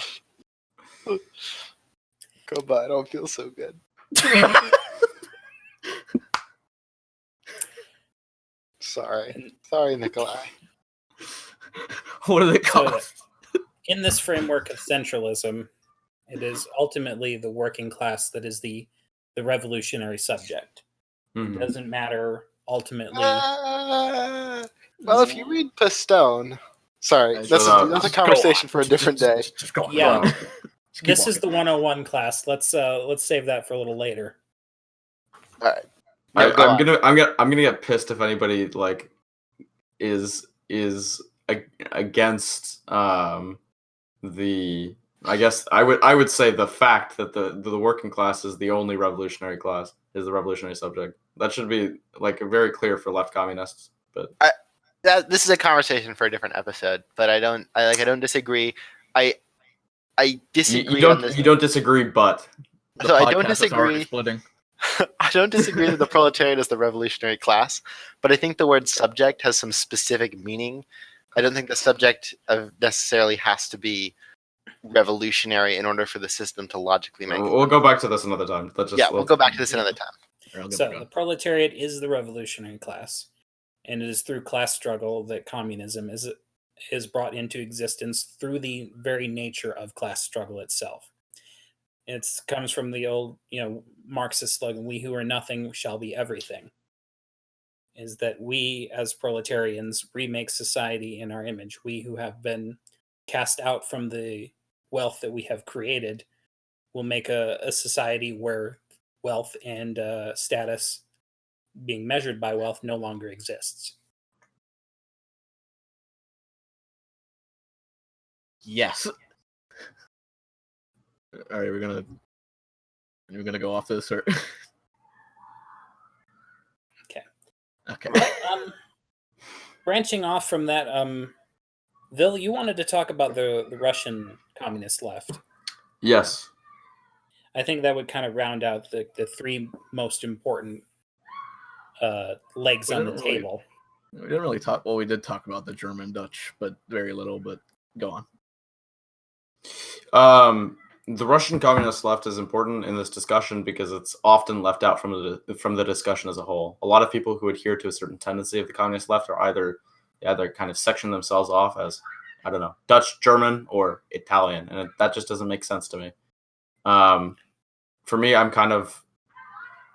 Go by. I don't feel so good. Sorry, Nikolai. What do they call So, it? in this framework of centralism, it is ultimately the working class that is the revolutionary subject. It doesn't matter ultimately. Well, if you read Pistone, sorry, Guys, that's shut up. a conversation for a different day. Just go on. Yeah. Just keep This is walking. the 101 class. Let's save that for a little later. All right. No, go on. I'm gonna get pissed if anybody like is against the. I guess I would say the fact that the working class is the only revolutionary class is the revolutionary subject. That should be like very clear for left communists. But this is a conversation for a different episode. But I don't disagree. I disagree on this. You don't disagree, but The So I podcast don't is already disagree. splitting. I don't disagree that the proletariat is the revolutionary class, but I think the word subject has some specific meaning. I don't think the subject necessarily has to be revolutionary in order for the system to logically make we'll go back to this another time. we'll go back to this another time. So the proletariat is the revolutionary class, and it is through class struggle that communism is brought into existence through the very nature of class struggle itself. It comes from the old, Marxist slogan, "We who are nothing shall be everything." Is that we, as proletarians, remake society in our image. We who have been cast out from the wealth that we have created will make a society where wealth and status, being measured by wealth, no longer exists. Yes. All right, we're gonna go off this, or okay. Branching off from that, Vil, you wanted to talk about the Russian communist left. yes, I think that would kind of round out the three most important legs on the table. We didn't really talk. Well, we did talk about the German Dutch, but very little. But go on. The Russian communist left is important in this discussion because it's often left out from the discussion as a whole. A lot of people who adhere to a certain tendency of the communist left are either kind of section themselves off as, I don't know, Dutch, German, or Italian, and that just doesn't make sense to me. For me, I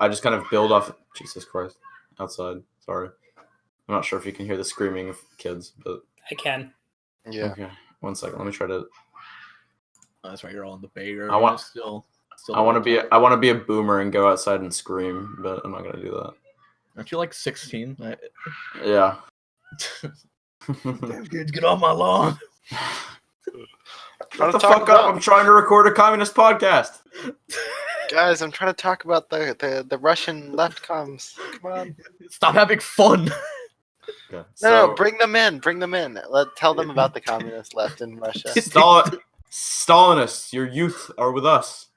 just kind of build off. Jesus Christ, outside. Sorry, I'm not sure if you can hear the screaming of kids, but I can. Yeah. Okay, 1 second. Let me try to. Oh, that's right. You're all in the Bay Area. I want to be a boomer and go outside and scream, but I'm not gonna do that. Aren't you like 16? Yeah. Damn kids, get off my lawn! Shut the fuck up! I'm trying to record a communist podcast. Guys, I'm trying to talk about the Russian left comms. Come on. Stop having fun. Okay, No, bring them in. Tell them about the communist left in Russia. Stalinists, your youth are with us.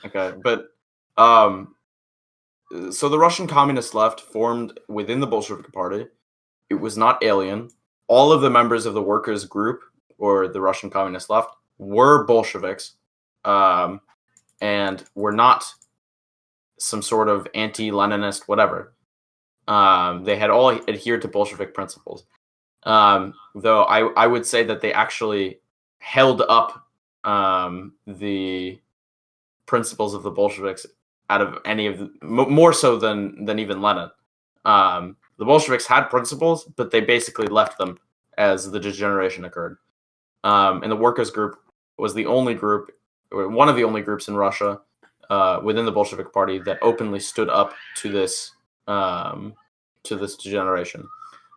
Okay, but so the Russian communist left formed within the Bolshevik Party. It was not alien. All of the members of the workers' group, or the Russian communist left, were Bolsheviks, and were not some sort of anti-Leninist whatever. They had all adhered to Bolshevik principles. Though I would say that they actually held up the principles of the Bolsheviks out of any of more so than even Lenin. The Bolsheviks had principles, but they basically left them as the degeneration occurred. And the workers' group was the only group, or one of the only groups in Russia within the Bolshevik Party that openly stood up to this degeneration.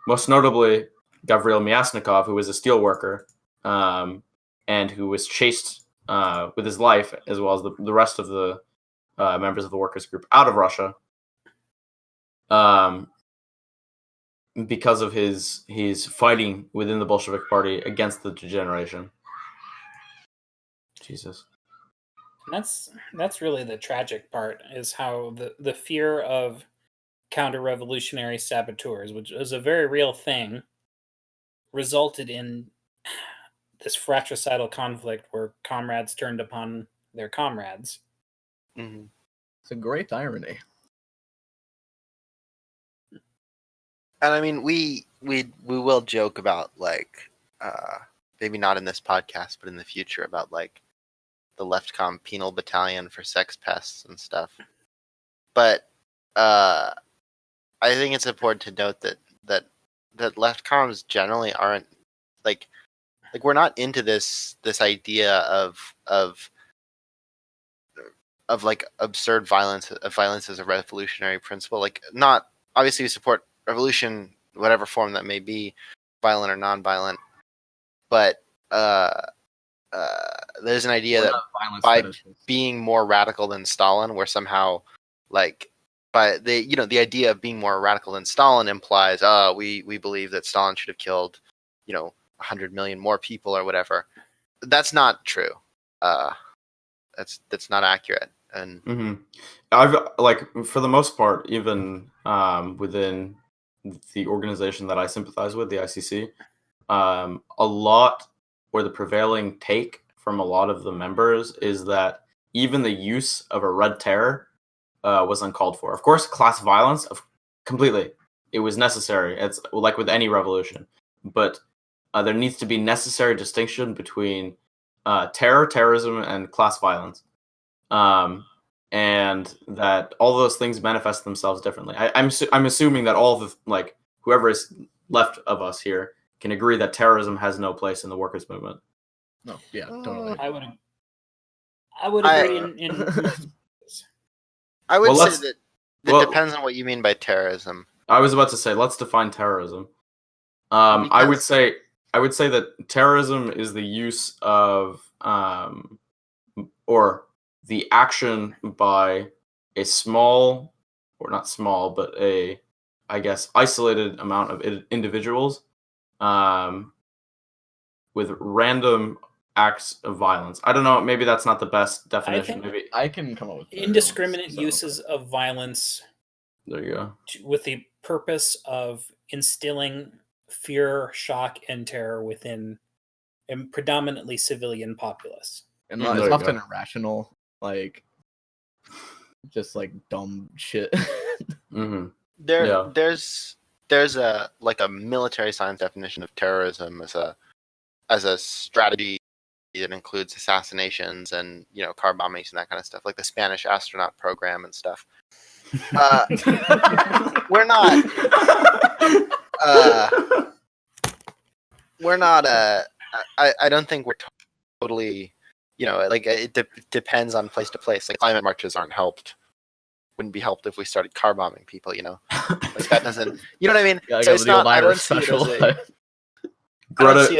Most notably, Gavril Myasnikov, who was a steel worker, and who was chased with his life, as well as the rest of the members of the workers' group, out of Russia, because of his fighting within the Bolshevik Party against the degeneration. Jesus. And that's really the tragic part, is how the fear of counter-revolutionary saboteurs, which is a very real thing, resulted in this fratricidal conflict where comrades turned upon their comrades. Mm-hmm. It's a great irony. And I mean, we will joke about, like, maybe not in this podcast, but in the future, about like the Left-Com penal battalion for sex pests and stuff. But I think it's important to note that Left-Coms generally aren't like we're not into this idea of like absurd violence as a revolutionary principle. Like, not obviously we support revolution, whatever form that may be, violent or non-violent, but there's an idea that by being more radical than Stalin, we're somehow like, by the idea of being more radical than Stalin implies we believe that Stalin should have killed 100 million more people or whatever. That's not true. That's not accurate. And I've for the most part, even within the organization that I sympathize with, the ICC, a lot, or the prevailing take from a lot of the members, is that even the use of a red terror was uncalled for. Of course, class violence, completely, it was necessary. It's like with any revolution, but there needs to be necessary distinction between terrorism, and class violence. And that all those things manifest themselves differently. I'm assuming that all the whoever is left of us here can agree that terrorism has no place in the workers' movement. No, yeah, totally. I would agree in I would say that it depends on what you mean by terrorism. I was about to say, let's define terrorism. I would say that terrorism is the use of or the action by a small, or not small, but a, I guess, isolated amount of individuals with random acts of violence. I don't know, maybe that's not the best definition. Maybe I can come up with indiscriminate uses of violence. There you go. With the purpose of instilling fear, shock, and terror within a predominantly civilian populace. And it's often irrational, just dumb shit. There's a military science definition of terrorism as a strategy that includes assassinations and car bombings and that kind of stuff, like the Spanish astronaut program and stuff. We're not. I don't think we're totally. It depends on place to place. Like, climate marches aren't helped. Wouldn't be helped if we started car bombing people. That doesn't. You know what I mean? Yeah, so it's not. I don't see it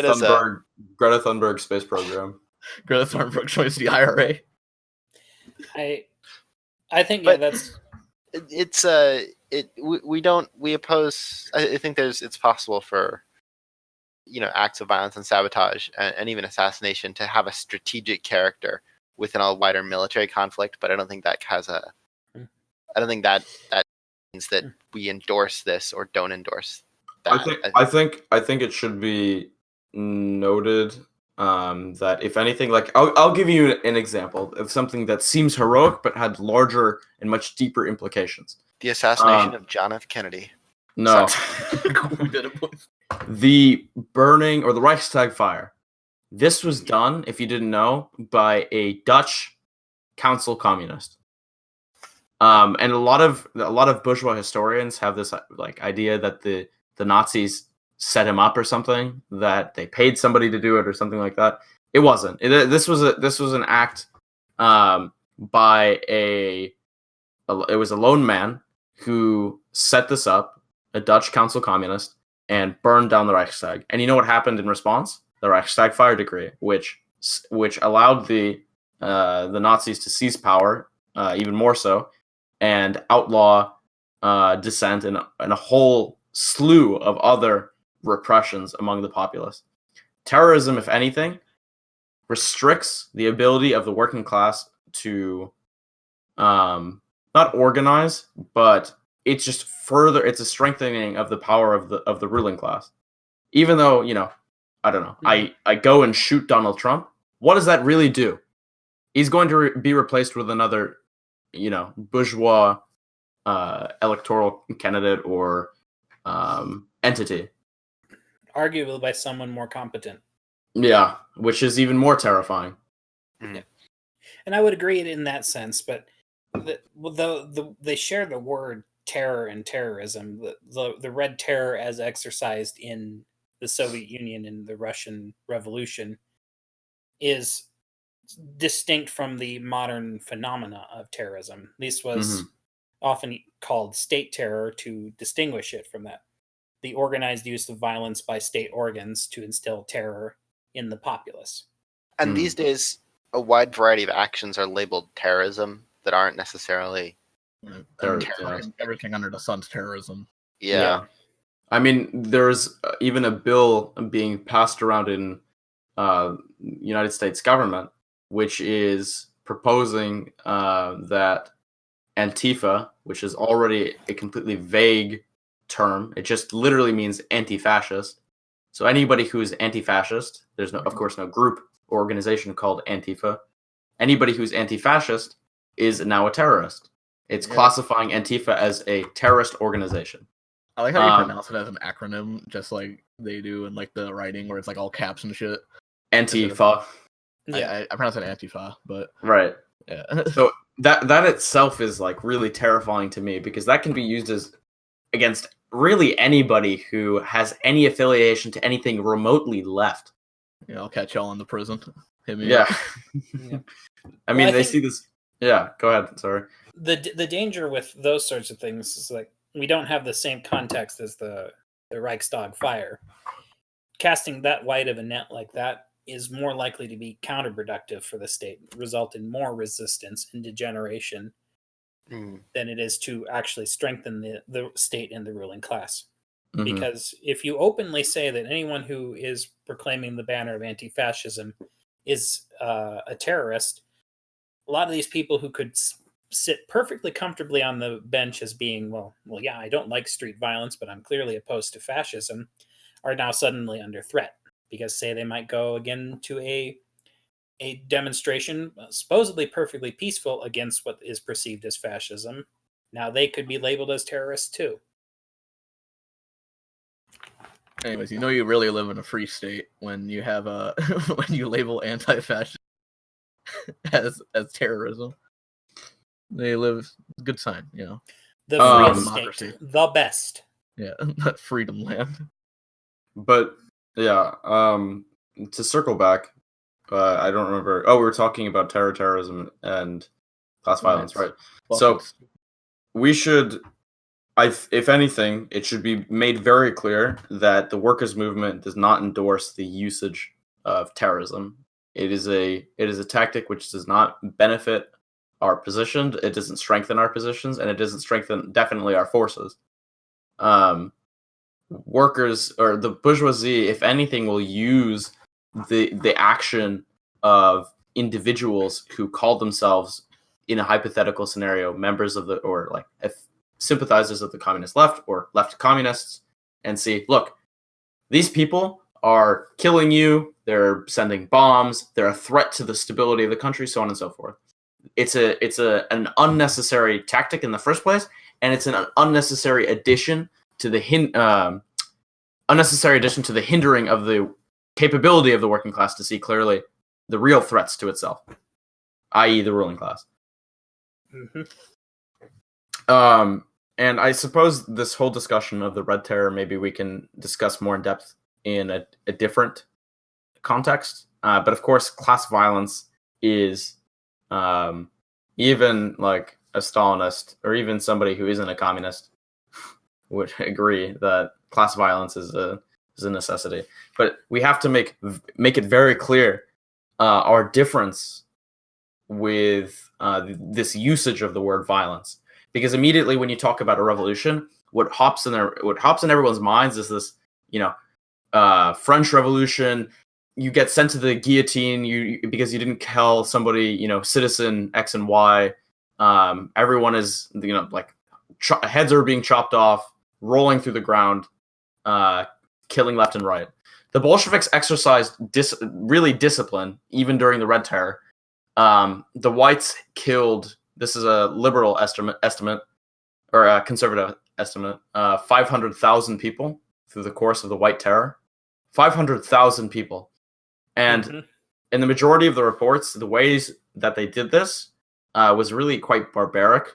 as a. Greta Thunberg space program. Greta Thunberg joins the IRA. I think that's. We oppose. I think it's possible for acts of violence and sabotage and even assassination to have a strategic character within a wider military conflict, but I don't think that I don't think that means that we endorse this or don't endorse that. I think it should be noted that if anything, I'll give you an example of something that seems heroic but had larger and much deeper implications. The assassination of John F. Kennedy. No. The burning, or the Reichstag fire. This was done, if you didn't know, by a Dutch council communist. And a lot of bourgeois historians have this idea that the Nazis set him up or something, that they paid somebody to do it or something like that. It wasn't. This was an act by it was a lone man who set this up, a Dutch council communist, and burned down the Reichstag. And you know what happened in response? The Reichstag fire decree, which allowed the Nazis to seize power, even more so, and outlaw dissent and a whole slew of other repressions among the populace. Terrorism, if anything, restricts the ability of the working class to not organize, but it's just it's a strengthening of the power of the ruling class. Even though, I don't know, I go and shoot Donald Trump, what does that really do? He's going to be replaced with another, bourgeois electoral candidate or entity. Arguably by someone more competent. Yeah, which is even more terrifying. Yeah. And I would agree in that sense, but they share the word terror and terrorism. The Red Terror, as exercised in the Soviet Union and the Russian Revolution, is distinct from the modern phenomena of terrorism. This was often called state terror to distinguish it from that. The organized use of violence by state organs to instill terror in the populace. And these days, a wide variety of actions are labeled terrorism that aren't necessarily Everything under the sun's terrorism. Yeah. I mean, there's even a bill being passed around in United States government, which is proposing that Antifa, which is already a completely vague term, it just literally means anti-fascist. So anybody who is anti-fascist, there's no, of course, no group or organization called Antifa. Anybody who's anti-fascist is now a terrorist. It's classifying Antifa as a terrorist organization. I like how you pronounce it as an acronym, just like they do in like the writing where it's like all caps and shit. Antifa. Yeah. I pronounce it Antifa, but Right. yeah. So that itself is like really terrifying to me, because that can be used as against really anybody who has any affiliation to anything remotely left. Yeah, I'll catch y'all in the prison. Hit me Yeah. up. Yeah. I mean, Well, I they think- see this. Yeah, go ahead. Sorry. The danger with those sorts of things is like we don't have the same context as the Reichstag fire. Casting that wide of a net like that is more likely to be counterproductive for the state, result in more resistance and degeneration than it is to actually strengthen the state and the ruling class. Because if you openly say that anyone who is proclaiming the banner of anti-fascism is a terrorist, a lot of these people who could sit perfectly comfortably on the bench as being, well, yeah, I don't like street violence, but I'm clearly opposed to fascism, are now suddenly under threat because, say, they might go again to a demonstration supposedly perfectly peaceful against what is perceived as fascism. Now they could be labeled as terrorists too. Anyways, you know you really live in a free state when you have a when you label anti-fascist as terrorism. They live good sign, you know. The freest democracy. state, the best. Yeah, freedom land. But yeah, to circle back, I don't remember. Oh, we were talking about terrorism and class violence, right? So we should, if anything, it should be made very clear that the workers' movement does not endorse the usage of terrorism. It is a tactic which does not benefit our position. It doesn't strengthen our positions, and it doesn't strengthen definitely our forces. Workers or the bourgeoisie, if anything, will use the action of individuals who call themselves, in a hypothetical scenario, members of the, or like sympathizers of the communist left or left communists, and see, look, these people are killing you, they're sending bombs, they're a threat to the stability of the country, so on and so forth. It's an unnecessary tactic in the first place, and it's an unnecessary addition to the hindering of the capability of the working class to see clearly the real threats to itself, i.e. the ruling class. And I suppose this whole discussion of the Red Terror, maybe we can discuss more in depth in a different context. But of course, class violence is, even like a Stalinist or even somebody who isn't a communist would agree that class violence is a necessity. But we have to make it very clear our difference with this usage of the word violence, because immediately when you talk about a revolution, what hops in everyone's minds is this, French Revolution. You get sent to the guillotine because you didn't kill somebody, citizen X and Y. Everyone is, heads are being chopped off, rolling through the ground, killing left and right. The Bolsheviks exercised really discipline even during the Red Terror. The whites killed, this is a liberal estimate or a conservative estimate, 500,000 people through the course of the White Terror. 500,000 people. And in the majority of the reports, the ways that they did this was really quite barbaric.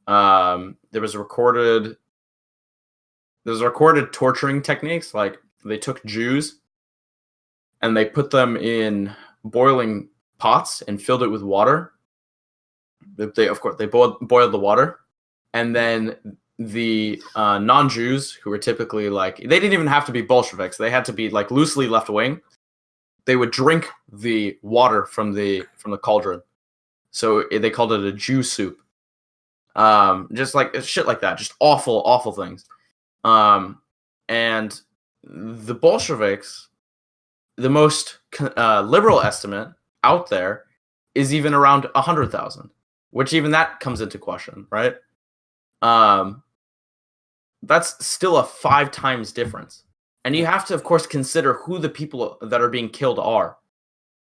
There was recorded torturing techniques, like they took Jews and they put them in boiling pots and filled it with water. They boiled the water, and then the non-Jews, who were typically like, they didn't even have to be Bolsheviks, they had to be like loosely left wing. They would drink the water from the cauldron, so they called it a Jew soup. Just like shit like that, just awful things. And the Bolsheviks, the most liberal estimate out there is even around 100,000, which even that comes into question, right? That's still a 5 times difference. And you have to, of course, consider who the people that are being killed are.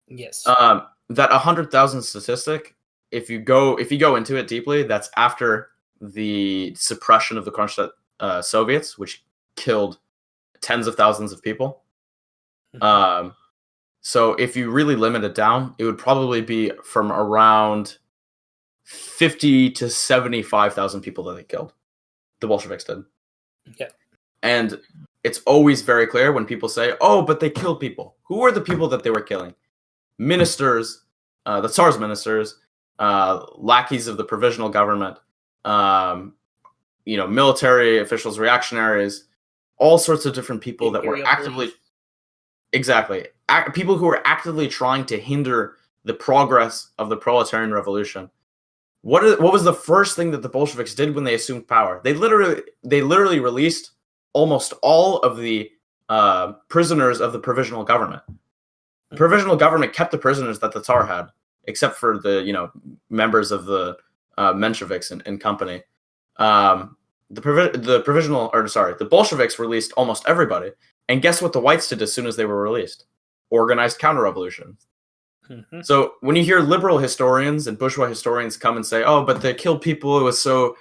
Yes. That 100,000 statistic, if you go into it deeply, that's after the suppression of the Communist Soviets, which killed tens of thousands of people. So if you really limit it down, it would probably be from around 50 to 75,000 people that they killed. The Bolsheviks did. Yeah. And it's always very clear when people say, "Oh, but they killed people." Who were the people that they were killing? Ministers, the Tsar's ministers, lackeys of the provisional government, military officials, reactionaries, all sorts of different people that were actively, people who were actively trying to hinder the progress of the Proletarian Revolution. What was the first thing that the Bolsheviks did when they assumed power? They literally released almost all of the prisoners of the provisional government. The provisional government kept the prisoners that the Tsar had, except for the members of the Mensheviks and company. The Bolsheviks released almost everybody, and guess what the whites did as soon as they were released? Organized counter-revolution. Mm-hmm. So when you hear liberal historians and bourgeois historians come and say, "Oh, but they killed people. It was so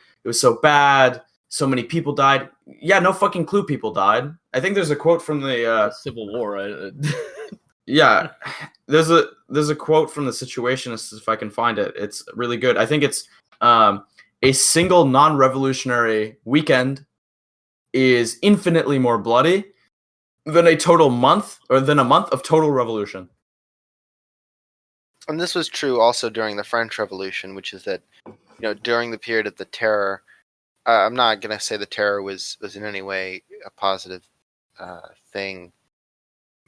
bad. So many people died." Yeah, no fucking clue. People died. I think there's a quote from the Civil War. Right? Yeah, there's a quote from the Situationists, if I can find it. It's really good. I think it's a single non-revolutionary weekend is infinitely more bloody than a month of total revolution. And this was true also during the French Revolution, which is that, during the period of the Terror, I'm not going to say the Terror was in any way a positive thing,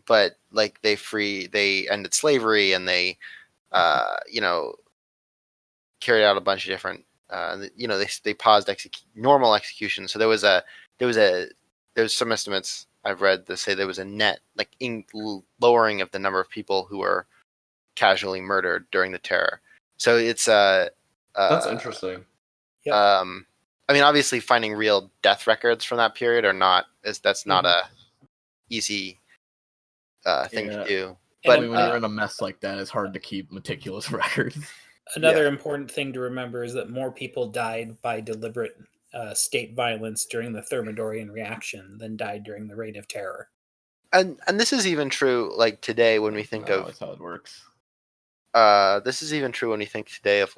but like they ended slavery and they, carried out a bunch of different, they paused normal executions. So there's some estimates I've read that say there was a net lowering of the number of people who were casually murdered during the Terror. So it's that's interesting. I mean, obviously, finding real death records from that period that's not a easy thing to do. But when you're in a mess like that, it's hard to keep meticulous records. Another important thing to remember is that more people died by deliberate state violence during the Thermidorian reaction than died during the Reign of Terror. And this is even true like today when we think of that's how it works. This is even true when we think today of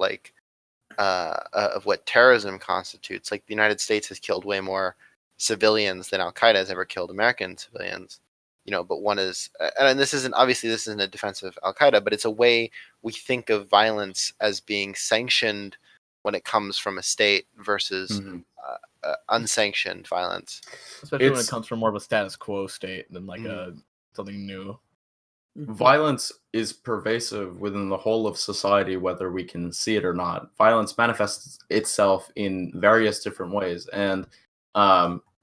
of what terrorism constitutes. Like the United States has killed way more civilians than Al Qaeda has ever killed American civilians. But one is, and this isn't a defense of Al Qaeda, but it's a way we think of violence as being sanctioned when it comes from a state versus unsanctioned violence. Especially when it comes from more of a status quo state than something new. Violence is pervasive within the whole of society, whether we can see it or not. Violence manifests itself in various different ways, and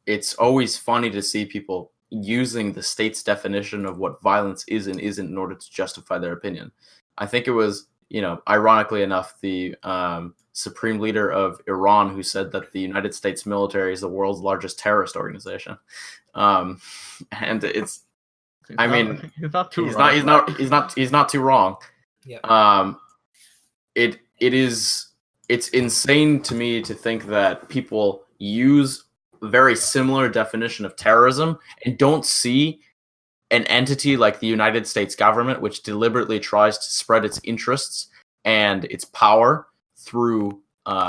it's always funny to see people using the state's definition of what violence is and isn't in order to justify their opinion. I think it was, ironically enough, the supreme leader of Iran who said that the United States military is the world's largest terrorist organization. And it's, he's not too wrong. He's not too wrong. Yeah. It's insane to me to think that people use very similar definition of terrorism and don't see an entity like the United States government, which deliberately tries to spread its interests and its power through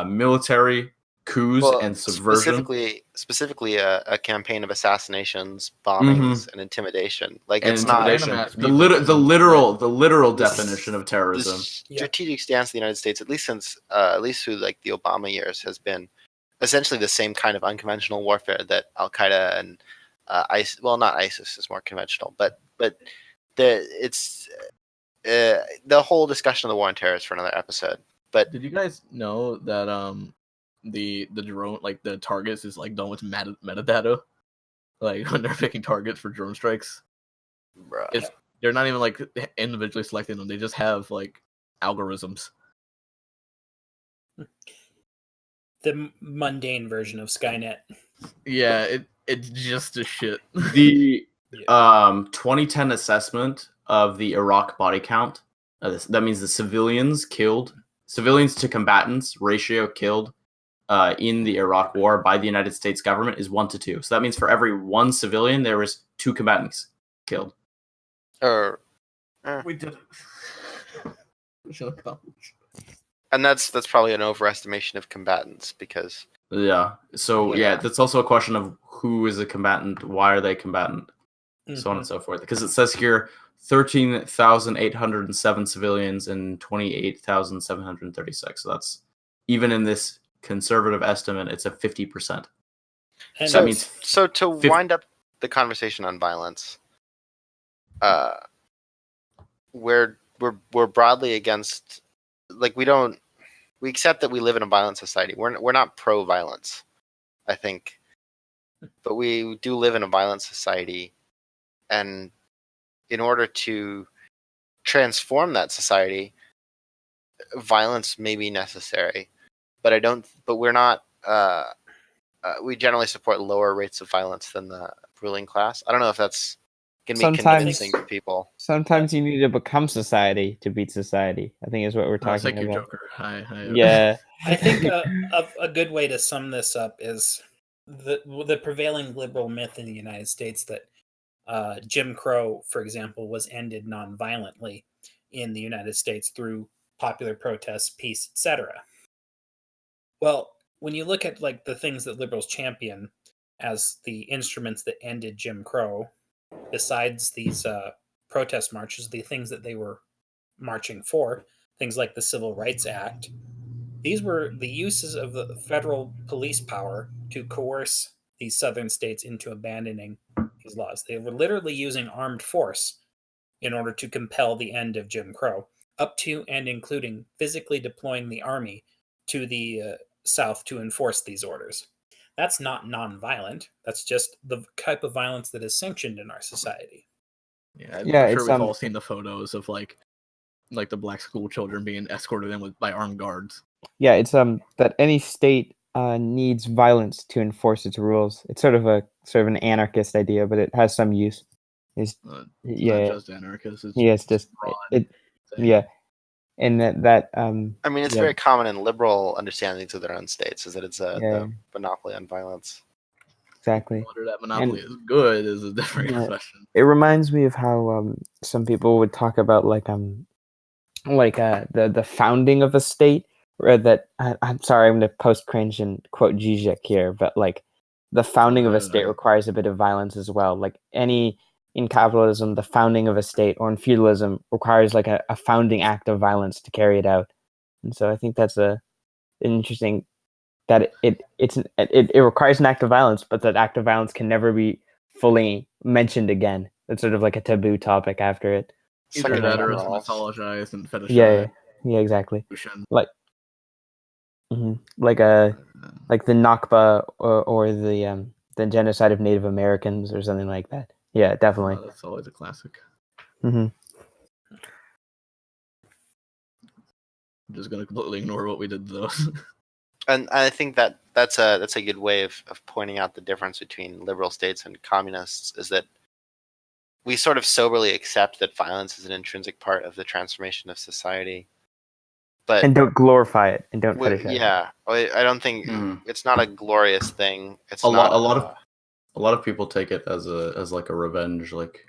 military coups and subversion. Specifically a campaign of assassinations, Mm-hmm. bombings, and intimidation. Like And it's intimidation. not The literal This- definition of the terrorism. strategic stance of the United States, at least through like the Obama years, has been essentially the same kind of unconventional warfare that Al Qaeda and ISIS. Well, not ISIS is more conventional, but it's the whole discussion of the war on terror is for another episode. But Did you guys know that the drone, like the targets, is like done with metadata, like when they're picking targets for drone strikes? bruh, They're not even like individually selecting them; they just have like algorithms. The mundane version of Skynet. Yeah, it's just a shit. The 2010 assessment of the Iraq body count. That means the civilians to combatants ratio killed in the Iraq War by the United States government is 1 to 2. So that means for every one civilian, there was 2 combatants killed. We did it. and that's probably an overestimation of combatants because Yeah. So that's also a question of who is a combatant, why are they combatant, so on and so forth. Because it says here 13,807 civilians and 28,736. So that's, even in this conservative estimate, it's a 50%. And so that means so to wind up the conversation on violence, we're broadly against, like, we accept that we live in a violent society. We're not pro violence, I think, but we do live in a violent society, and in order to transform that society, violence may be necessary. But we're not. We generally support lower rates of violence than the ruling class. I don't know if that's going to be convincing to people. Sometimes you need to become society to beat society, I think is what we're talking Thank you, about. Joker. Hi. Yeah. I think a good way to sum this up is the prevailing liberal myth in the United States that Jim Crow, for example, was ended non-violently in the United States through popular protests, peace, etc. Well, when you look at like the things that liberals champion as the instruments that ended Jim Crow, besides these protest marches, the things that they were marching for, things like the Civil Rights Act, these were the uses of the federal police power to coerce these southern states into abandoning these laws. They were literally using armed force in order to compel the end of Jim Crow, up to and including physically deploying the army to the South to enforce these orders. That's not nonviolent. That's just the type of violence that is sanctioned in our society. Yeah, I'm Yeah, sure it's, we've all seen the photos of like the black school children being escorted in by armed guards. Yeah, it's that any state needs violence to enforce its rules. It's sort of an anarchist idea, but it has some use. It's Yeah, not just anarchist. it's just broad it. thing. Yeah, and that I mean, it's yeah. very common in liberal understandings of their own states, is that it's Yeah. the monopoly on violence. Exactly. Whether that monopoly is good is a different question. It reminds me of how some people would talk about the founding of a state, or that I'm sorry, I'm going to post cringe and quote Zizek here, but like the founding of a state requires a bit of violence as well. Like in capitalism, the founding of a state, or in feudalism, requires like a founding act of violence to carry it out. And so I think that's an interesting, that it requires an act of violence, but that act of violence can never be fully mentioned again. It's sort of like a taboo topic after it. Either that or it's mythologized and fetishized. Yeah, exactly. Like like the Nakba or the genocide of Native Americans or something like that. Yeah, definitely. That's always a classic. Mm-hmm. I'm just gonna completely ignore what we did to those. And I think that's a good way of pointing out the difference between liberal states and communists, is that we sort of soberly accept that violence is an intrinsic part of the transformation of society, and don't glorify it, and don't fetishize it. Yeah, I don't think it's not a glorious thing. It's a lot of people take it as like a revenge, like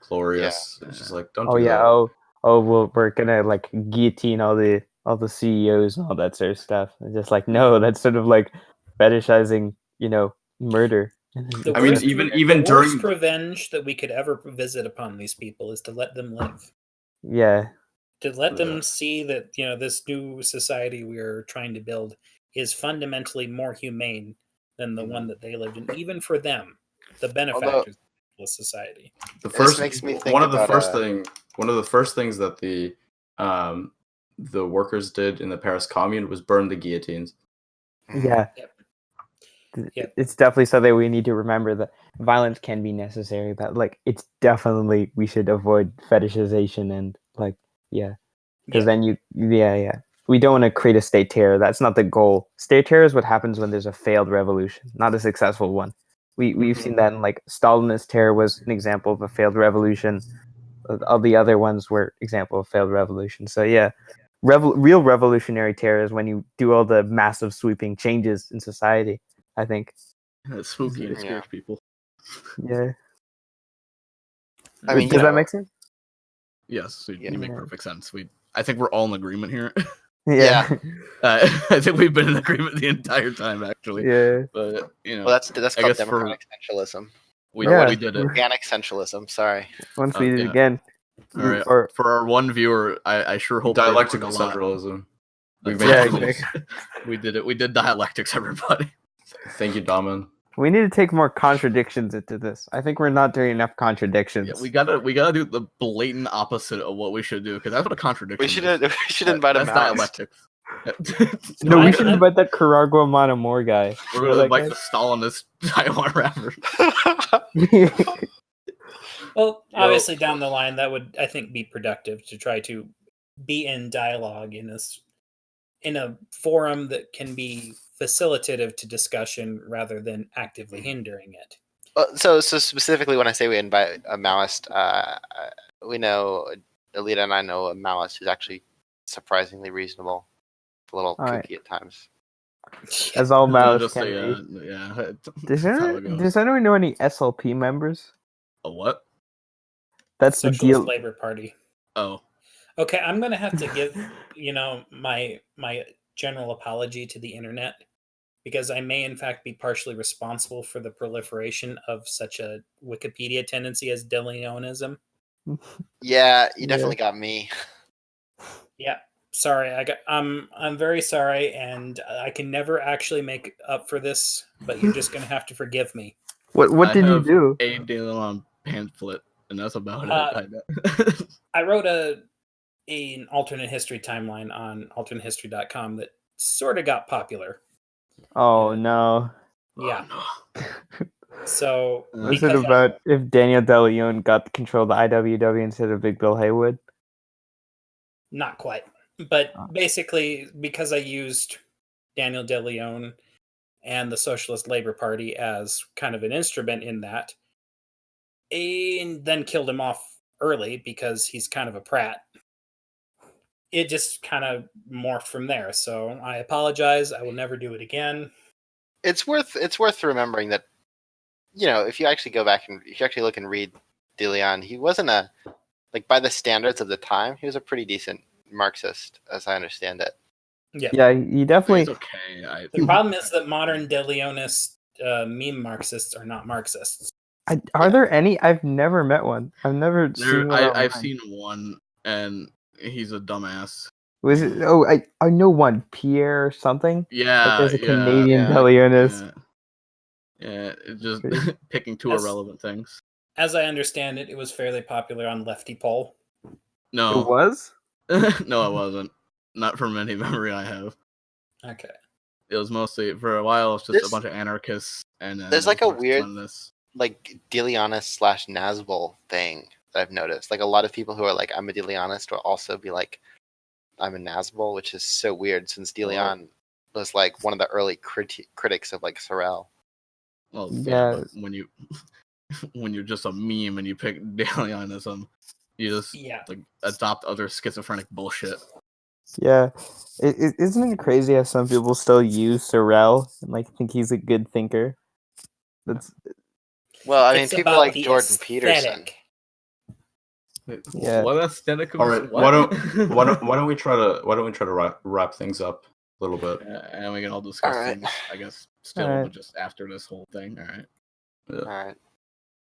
glorious. Yeah. It's just like, don't. Oh do yeah. that. Oh well, we're gonna like guillotine all the all the CEOs and all that sort of stuff. It's just like, no, that's sort of like fetishizing, murder. The I mean, worst, even the worst during revenge that we could ever visit upon these people is to let them live. Yeah. To let them see that, this new society we are trying to build is fundamentally more humane than the one that they lived in, even for them, the benefactors of society. This makes me think one of the about, first things that the workers did in the Paris Commune was burn the guillotines. Yeah. Yep. It's definitely something we need to remember, that violence can be necessary, but like it's definitely, we should avoid fetishization and like, because then we don't want to create a state terror. That's not the goal. State terror is what happens when there's a failed revolution, not a successful one. We've seen that in like Stalinist terror was an example of a failed revolution. All the other ones were example of failed revolution. So real revolutionary terror is when you do all the massive sweeping changes in society, I think. It's spooky and scares people. Yeah. I mean, Does that make sense? Yes, you make Yeah. perfect sense. I think we're all in agreement here. Yeah. I think we've been in agreement the entire time, actually. Yeah. But well, that's called guess democratic centralism. we did it. Organic centralism. Sorry. Once we did it again. All right. Or, For our one viewer, I sure hope Dialectical they learned a lot. centralism. We did it. We did dialectics, everybody. Thank you, Daman. we need to take more contradictions into this. I think we're not doing enough contradictions. Yeah, we gotta do the blatant opposite of what we should do, because that's what a contradiction. We should invite a That's mouse. dialectics. No, we should invite that Caragua Montemor guy. We're gonna invite the Stalinist Taiwan rapper. Well, obviously down the line, that would, I think, be productive to try to be in dialogue in a forum that can be facilitative to discussion rather than actively hindering it. So specifically, when I say we invite a Maoist, we know, Alita and I know a Maoist who's actually surprisingly reasonable, a little kooky at times. As all Maoists Just can say, be. yeah. Does anyone know any SLP members? A what? That's the Socialist deal. Labor Party. Oh. Okay, I'm going to have to give, my general apology to the internet, because I may in fact be partially responsible for the proliferation of such a Wikipedia tendency as Degeneration. Yeah, you definitely got me. Yeah, sorry. I'm very sorry, and I can never actually make up for this, but you're just going to have to forgive me. What did you do? A Daylon pamphlet, and that's about it. I wrote an alternate history timeline on alternatehistory.com that sort of got popular. Oh no. Yeah. So Was it about if Daniel DeLeon got control of the IWW instead of Big Bill Haywood? Not quite. But basically, because I used Daniel DeLeon and the Socialist Labor Party as kind of an instrument in that, and then killed him off early because he's kind of a prat, it just kind of morphed from there. So I apologize. I will never do it again. It's worth remembering that, if you actually go back and if you actually look and read DeLeon, he wasn't by the standards of the time, he was a pretty decent Marxist, as I understand it. Yeah, he definitely. It's okay. The problem is that modern DeLeonist meme Marxists are not Marxists. Are there any? I've never met one. I've never seen one. I've seen one, and he's a dumbass. Was it? Oh, I know one. Pierre something. Yeah, there's a Canadian DeLeonist. Yeah, it's just picking two irrelevant things. As I understand it, it was fairly popular on Lefty Poll. No, it was. No, it wasn't. Not from any memory I have. Okay. It was mostly, for a while, it was just a bunch of anarchists, and there's a weird DeLeonist / Nazgul thing that I've noticed. A lot of people who are like, I'm a DeLeonist will also be like, I'm a Nazgul, which is so weird since DeLeon was one of the early critics of Sorel. Well, yeah. But when you're just a meme and you pick DeLeonism, you just adopt other schizophrenic bullshit. Yeah, isn't it crazy how some people still use Sorel and think he's a good thinker? That's well, I mean, people like Jordan Peterson. Yeah. What aesthetic? All right. Why don't we try to wrap things up a little bit? And we can all discuss All right. things, I guess, still, All right. but just after this whole thing. All right. Yeah. All right.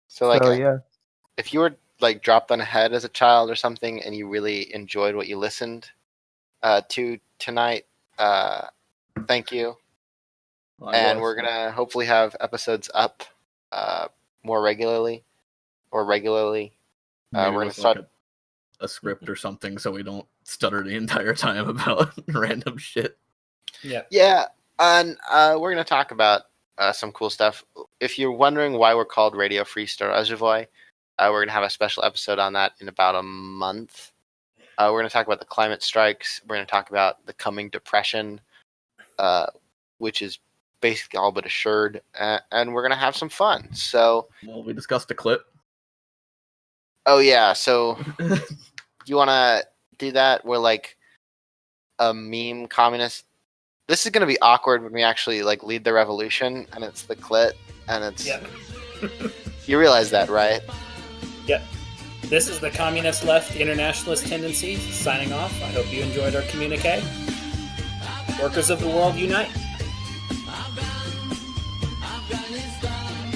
So like, So yeah, if you were like dropped on a head as a child or something, and you really enjoyed what you listened to tonight, thank you. And we're gonna hopefully have episodes up more regularly, or regularly. Maybe We're gonna with, start. like, a script or something, so we don't stutter the entire time about random shit. Yeah. Yeah, and we're gonna talk about some cool stuff. If you're wondering why we're called Radio Free Storzhevoy, we're gonna have a special episode on that in about a month. We're gonna talk about the climate strikes. We're gonna talk about the coming depression, which is basically all but assured, and we're gonna have some fun. So, Well, we discussed the clip. oh yeah, so you wanna do that? We're like a meme communist. This is gonna be awkward when we actually like lead the revolution, and it's the clit, and it's Yeah. you realize that, right? Yep. This is the Communist Left Internationalist Tendency signing off. I hope you enjoyed our communique. Workers of the world unite. Afghanistan,